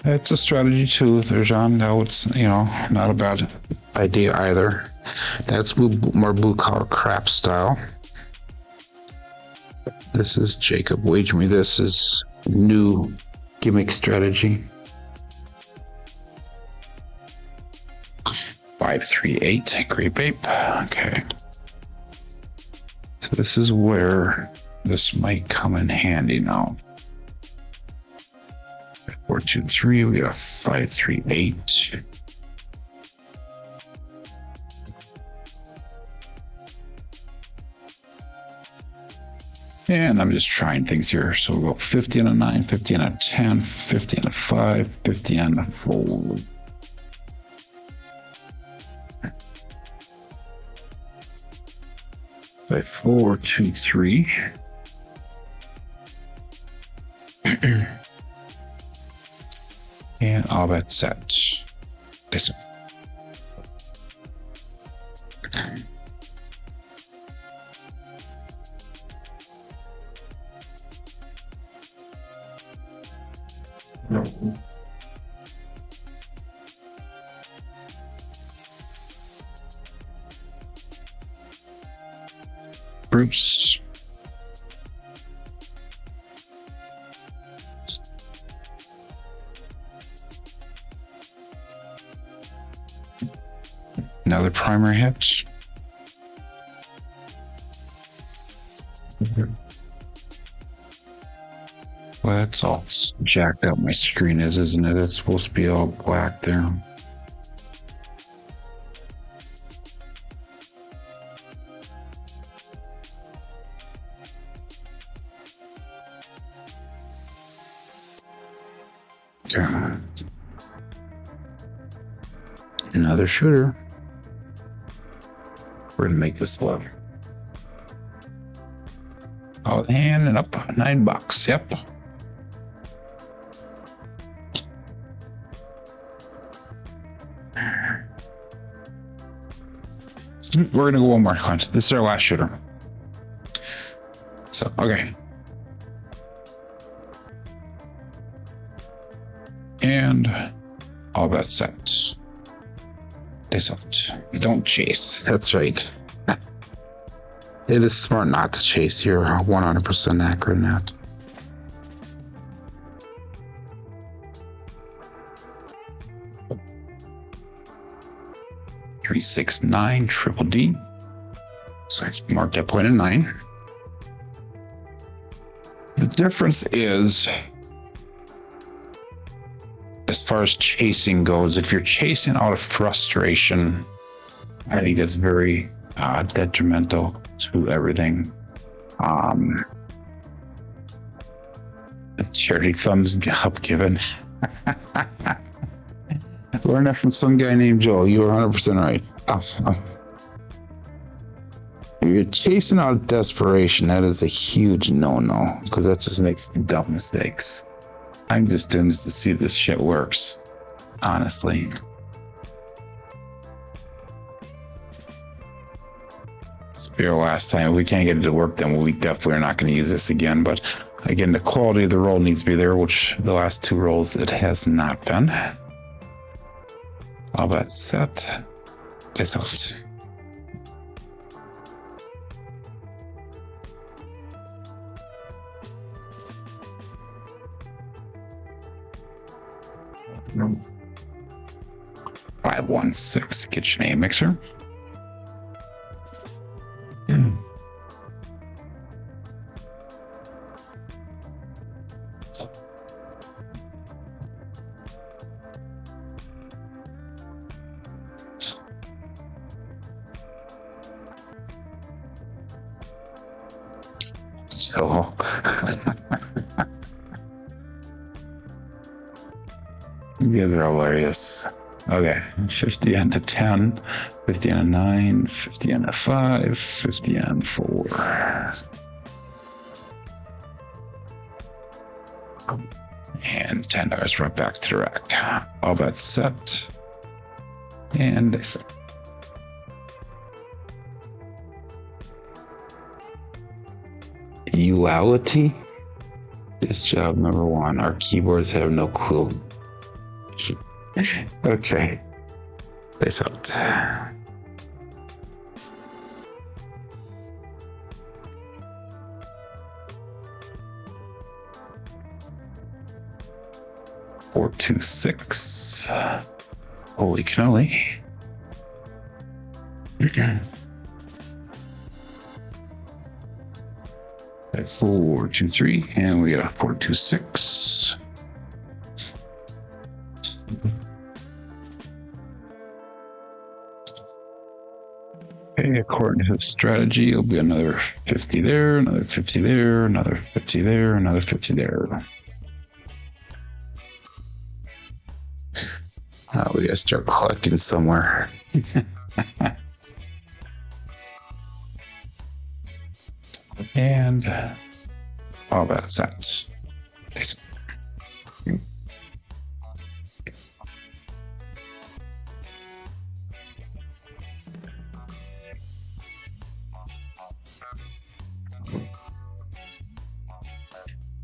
It's a strategy too, there, John. Now it's, not a bad idea either. That's more blue collar crap style. This is Jacob Wage Me. This is new gimmick strategy. 5-3-8, Grape Ape. Okay. So this is where this might come in handy now. 4-2-3, we got a 5-3-8. And I'm just trying things here. So we'll go 50 on a 9, 50 on a 10, 50 on a 5, 50 on a 4. By 4-2-3. And all bet set. Listen. Bruce. Another primary hit. Well, that's all jacked up my screen is, isn't it? It's supposed to be all black there. Okay. Another shooter. We're gonna make this love. Oh, the hand and up $9. Yep. We're gonna go one more hunt. This is our last shooter. So, okay. And all bets set. Don't chase. That's right. It is smart not to chase. You're 100% accurate in that. 369 triple D. So let's mark that point at 9. The difference is, as far as chasing goes, if you're chasing out of frustration, I think that's very detrimental to everything. Charity thumbs up given. Learned that from some guy named Joel. You were 100% right. If you're chasing out of desperation, that is a huge no-no, because that just makes dumb mistakes. I'm just doing this to see if this shit works, honestly. It's fair last time. If we can't get it to work, then we definitely are not going to use this again. But again, the quality of the roll needs to be there, which the last 2 rolls it has not been. All that set. This out. No. 516 KitchenAid mixer. So yeah, they're hilarious. Okay, 50 on the 10, 50 on a 9, 50 on a 5, 50 on 4. And $10 right back to the rack. All that set. And they set. Duality is job number 1. Our keyboards have no clue. Okay. They sucked. Four, 2, 6. Holy cannoli. At 4, 2, 3, and we got a 4, 2, 6. Okay, according to the strategy, it'll be another 50 there, another 50 there, another 50 there, another 50 there. We gotta start collecting somewhere. And all that sense.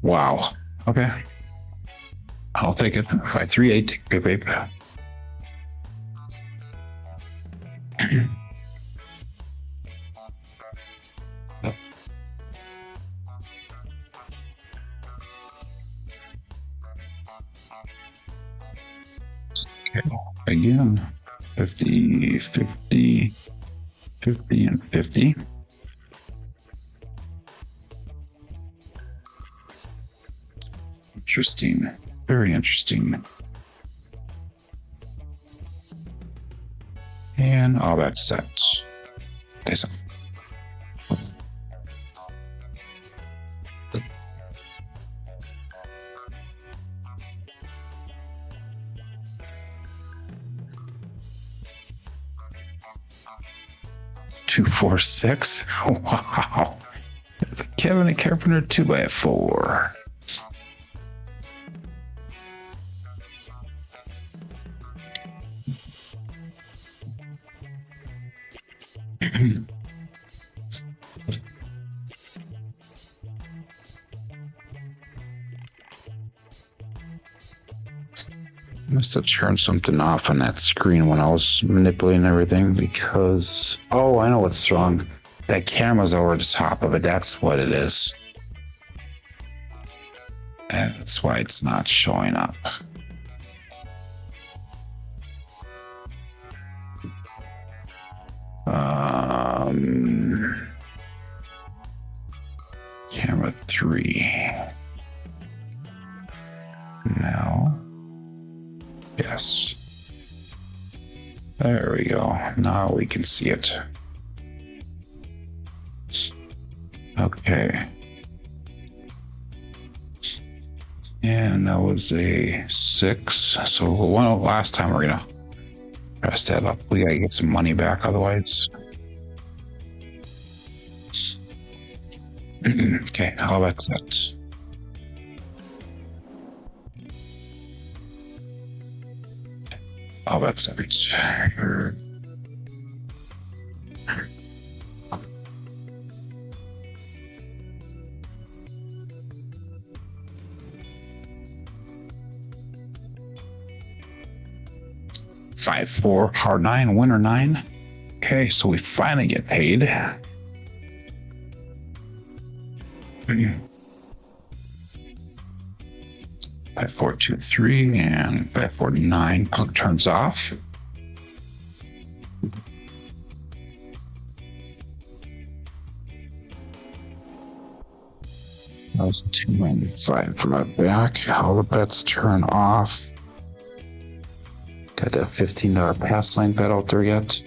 Wow. Okay. I'll take it. 538. Beep, beep. Okay. Again. 50, 50, 50, and 50. Interesting. Very interesting. And all that set. This. Two, 4, 6. Wow. That's a cabinet carpenter 2x4. Must have turned something off on that screen when I was manipulating everything because, oh, I know what's wrong. That camera's over the top of it. That's what it is. That's why it's not showing up. Camera 3. Now. Yes. There we go. Now we can see it. Okay. And that was a 6. So last time we're gonna press that up. We gotta get some money back otherwise. Okay, how about that? How about that? 5-4 hard 9 winner 9. Okay, so we finally get paid. 5-4-2-3 and 5-4-9. Punk turns off. That was 295 right back. All the bets turn off. Got that $15 pass line bet out there yet?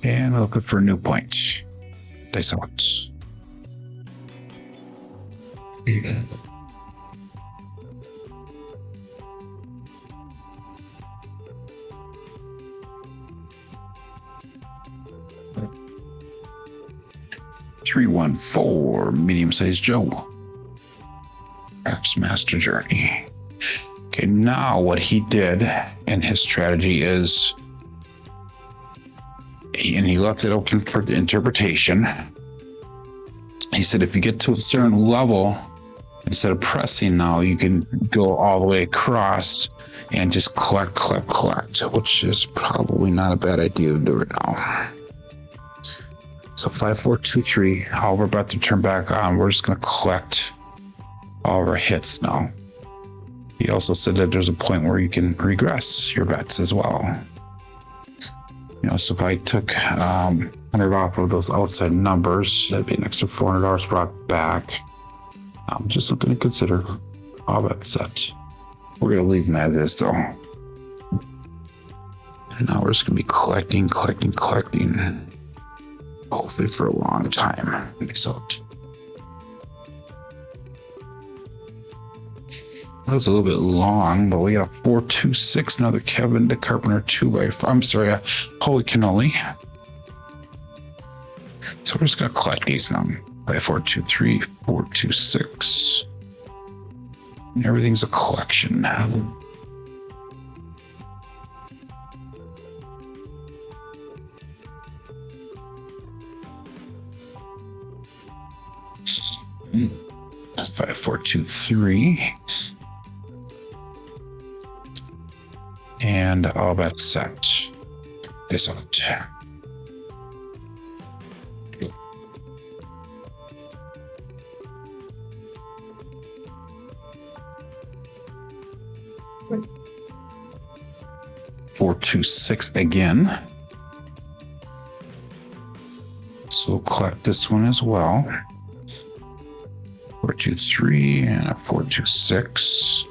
And we're looking for a new point. Dice out. $3-1-4 medium-sized Joe. Perhaps Master Journey. Okay, now what he did and his strategy is, and he left it open for the interpretation. He said if you get to a certain level, instead of pressing now, you can go all the way across and just collect, which is probably not a bad idea to do it now. So 5-4-2-3, all we're about to turn back on, we're just going to collect all of our hits now. He also said that there's a point where you can regress your bets as well. You know, so if I took 100 off of those outside numbers, that'd be an extra $400 brought back. Just something to consider. All bets set. We're going to leave them as is though. And now we're just going to be collecting. Hopefully for a long time. So that was a little bit long, but we got a 4-2-6, another Kevin de Carpenter 2x4. I'm sorry, holy cannoli. So we're just gonna collect these now. 5-4-2-3, 4-2-6. And everything's a collection now. That's 5-4-2-3. And all bets set. This out. Four, 2, 6 again. So we'll collect this one as well. 4-2-3 and a 4-2-6.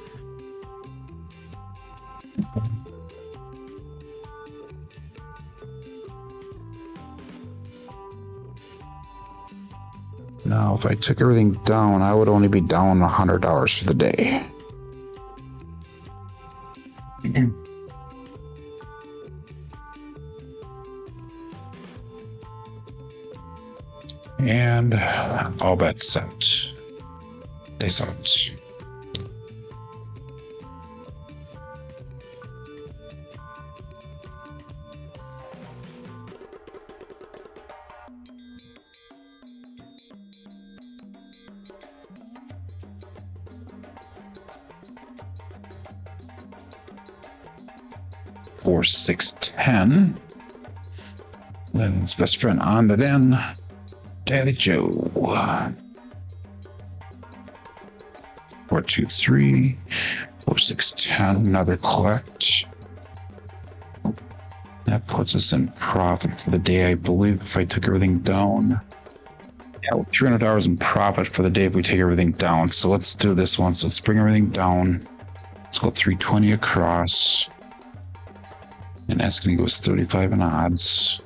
Now, if I took everything down, I would only be down $100 for the day. And all bets set. They out. Four, 6, 10. Lynn's best friend on the den. Daddy Joe. 4, 2, 3, 4, 6, 10. Another collect. That puts us in profit for the day, I believe, if I took everything down. Yeah, $300 in profit for the day if we take everything down. So let's do this one. So let's bring everything down. Let's go 320 across. And that's going to give us 35 in odds.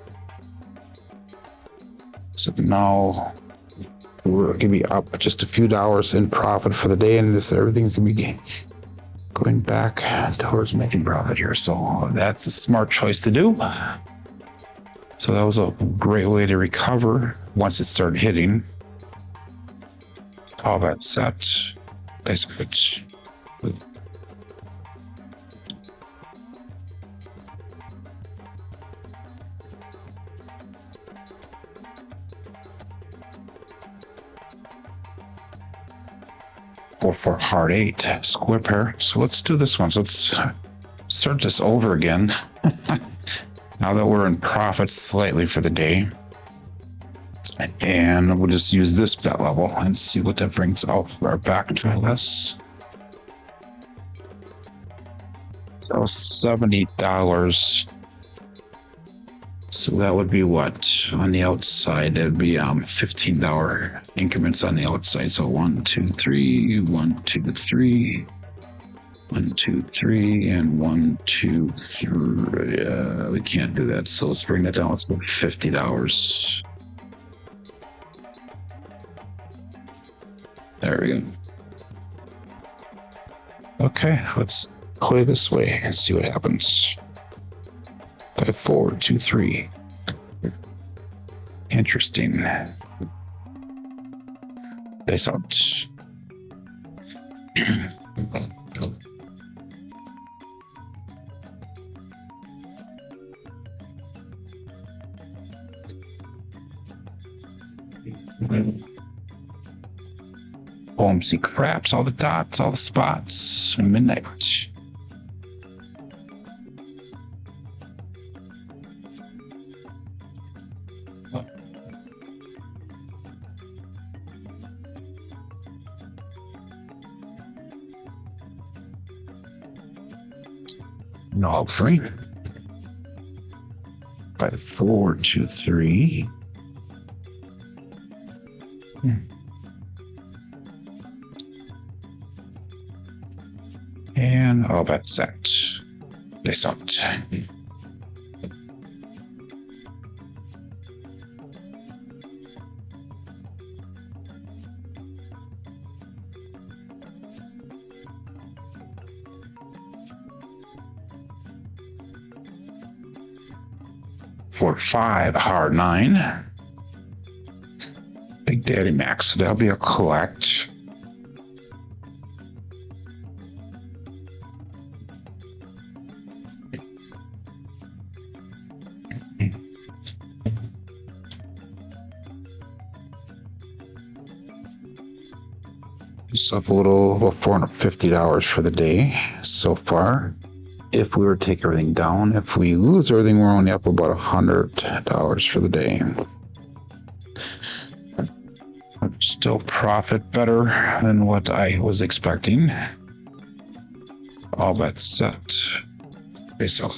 So now we're going to be up just a few dollars in profit for the day, and this everything's going to be going back towards making profit here. So that's a smart choice to do. So that was a great way to recover once it started hitting. All that set. That's good. For hard 8 square pair. So let's do this one. So let's start this over again. Now that we're in profit slightly for the day, and we'll just use this bet level and see what that brings out our back to us. So $70. So that would be what on the outside? It'd be $15 increments on the outside. So 1, 2, 3, 1, 2, 3, 1, 2, 3, and 1, 2, 3. We can't do that. So let's bring that down. Let's put $50. There we go. Okay, let's play this way and see what happens. 5, 4, 2, 3. Interesting. This out. OMC craps, all the dots, all the spots. Midnight. No free. 5, 4, 2, 3. And all that set. This out. For 5, hard 9. Big Daddy Max, so that'll be a collect. Just up a little, about $450 for the day so far. If we were to take everything down, if we lose everything, we're only up about $100 for the day. Still profit better than what I was expecting. All that set. Face out.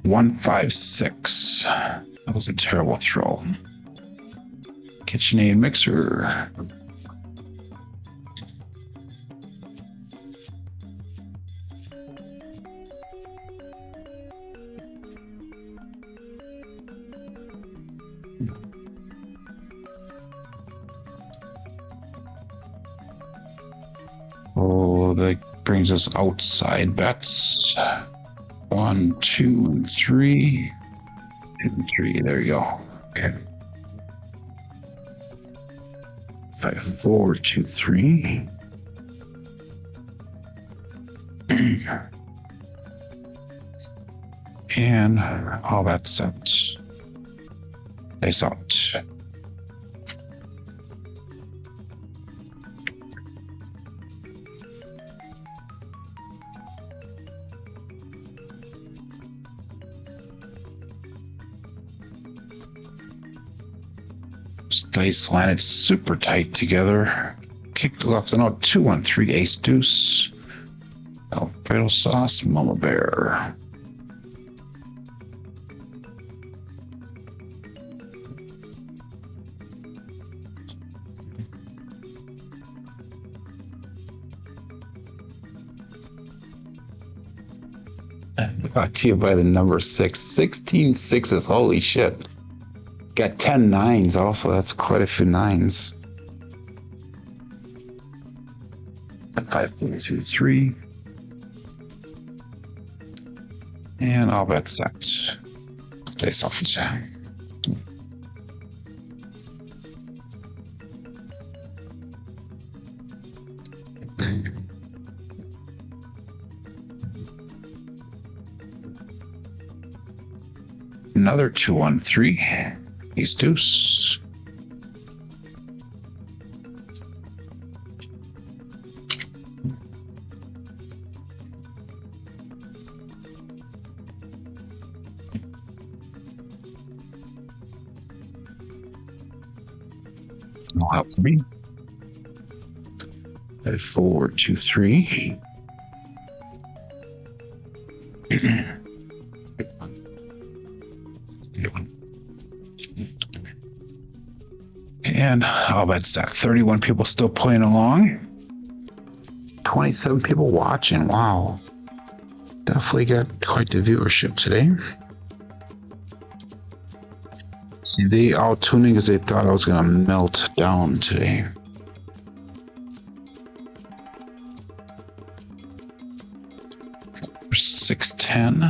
$156. That was a terrible throw. KitchenAid mixer. Oh, that brings us outside bets. 1, 2, 3. 2, 3. There you go. Okay. 5, 4, 2, 3. And all that set. Face out. Dice landed super tight together. Kicked left and out 2-1-3 ace deuce. Alfredo sauce, mama bear. Brought to you by the number 6. 16 sixes. Holy shit. Got 10 nines also. That's quite a few nines. 5, 2, 3. And all bet set. Face off. Another 2-1-3. Ace deuce. No help for me. 4, 2, 3. And I'll bet set. 31 people still playing along. 27 people watching. Wow. Definitely got quite the viewership today. See, they all tuning because they thought I was going to melt down today. For 610.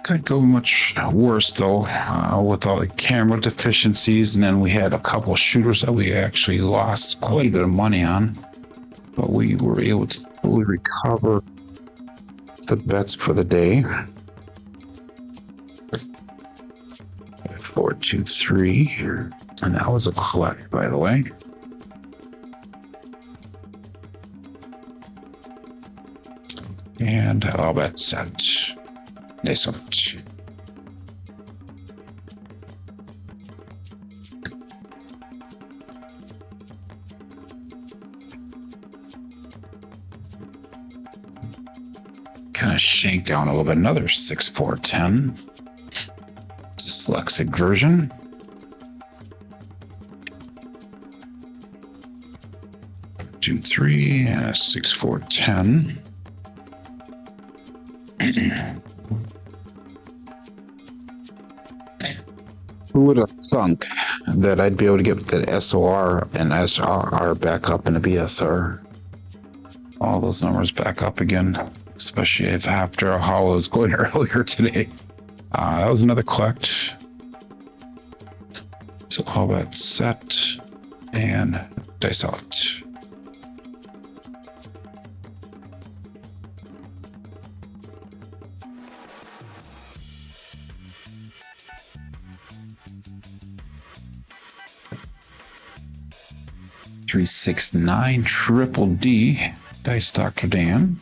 Could go much worse though, with all the camera deficiencies, and then we had a couple of shooters that we actually lost quite a bit of money on, but we were able to fully recover the bets for the day. 4, 2, 3, and that was a collect, by the way. And all bet set. Nice one. Kind of shake down a little bit. Another 6, 4, 10. Dyslexic version. Two, 3, and a 6, 4, 10. Who would have thunk that I'd be able to get the SOR and SRR back up in a BSR? All those numbers back up again, especially if after how I was going earlier today. That was another collect. So all that set and dice out. Three, 6, 9, triple D, Dice Dr. Dan.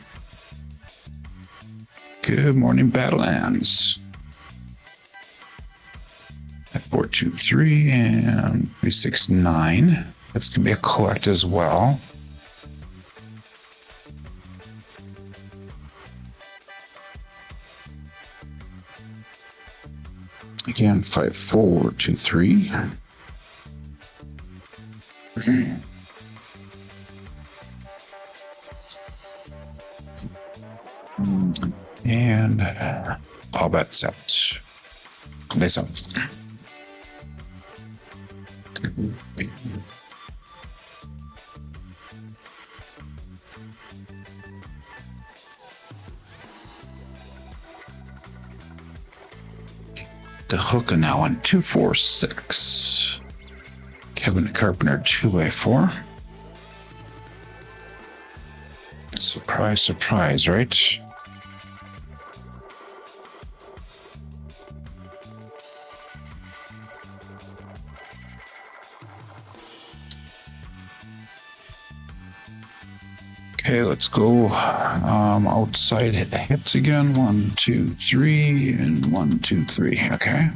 Good morning, Badlands. 4, 2, 3, and 3, 6, 9. That's gonna be a collect as well. Again, 5, 4, 2, 3. And all bet set. Nice up. The hooker now on 2, 4, 6. Kevin Carpenter 2x4. Surprise, surprise, right? Okay, let's go outside hits again. 1, 2, 3, and 1, 2, 3. Okay.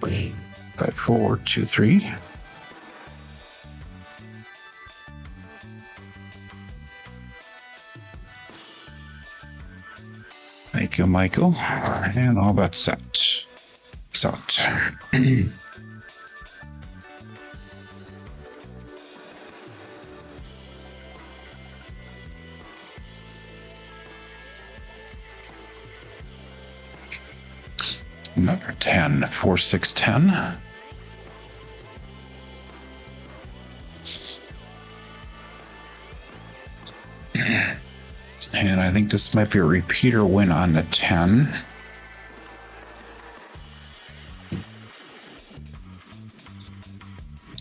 5, 4, 2, 3. Thank you, Michael. And all that's set. Set. Another 10, 4, 6, 10. And I think this might be a repeater win on the 10.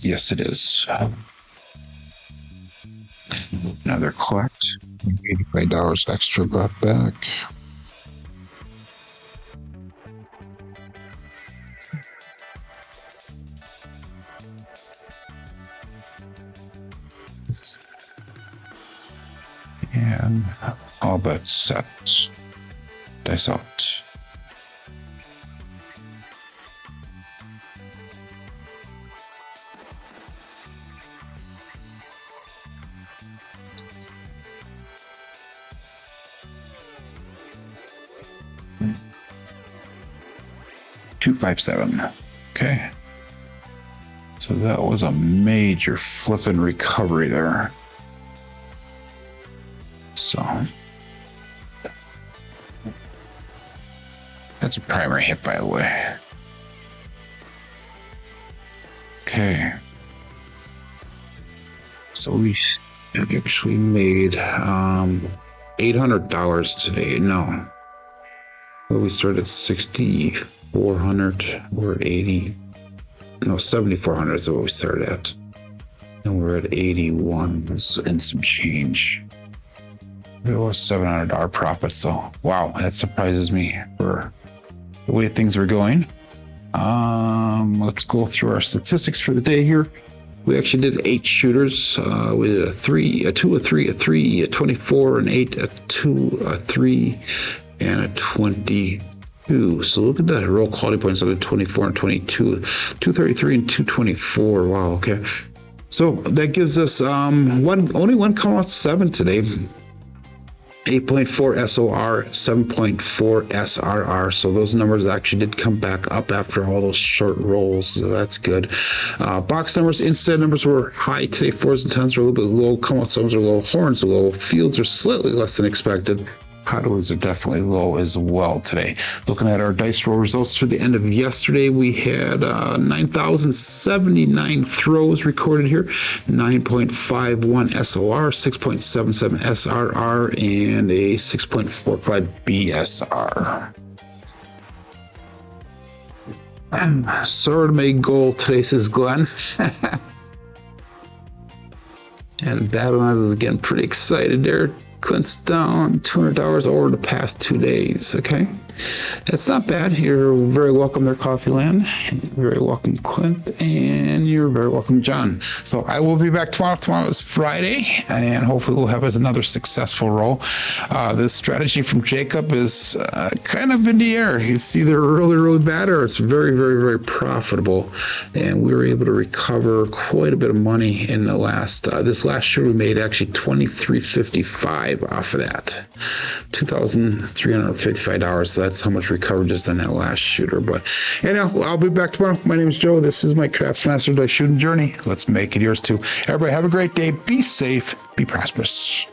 Yes, it is. Another collect. $85 extra brought back. And all bets set. Dice out. $257. Okay. So that was a major flipping recovery there. So that's a primary hit, by the way. Okay. So we actually made $800 today. No. Well, we started at 6,400 or 80. No, 7,400 is what we started at. And we're at 81 and some change. It was $700 profit, so wow, that surprises me for the way things were going. Let's go through our statistics for the day here. We actually did 8 shooters. We did a 3, a 2, a 3, a 3, a 24, an 8, a 2, a 3, and a 22. So look at that roll quality points of 24 and 22, 233 and 224. Wow, okay. So that gives us only one count out 7 today. 8.4 SOR, 7.4 SRR. So those numbers actually did come back up after all those short rolls. So that's good. Box numbers, inside numbers were high today. 4s and 10s were a little bit low. Come out sums are low. Horns are low. Fields are slightly less than expected. Hardways are definitely low as well today. Looking at our dice roll results for the end of yesterday, we had 9,079 throws recorded here, 9.51 SOR, 6.77 SRR, and a 6.45 BSR. Sword made goal today, says Glenn. And Babylon is getting pretty excited there. Clint's down $200 over the past 2 days. Okay, that's not bad. You're very welcome there, Coffee Land. You're very welcome, Clint, and you're very welcome, John. So I will be back tomorrow. Tomorrow is Friday, and hopefully we'll have another successful roll. This strategy from Jacob is kind of in the air. It's either really bad or it's very profitable, and we were able to recover quite a bit of money in the last this last shoot. We made actually $2,355 off of that, $2,355. So that's how much recovered just on that last shooter. But anyhow, I'll be back tomorrow. My name is Joe. This is my Craps Master Dice Shooting Journey. Let's make it yours too. Everybody have a great day. Be safe. Be prosperous.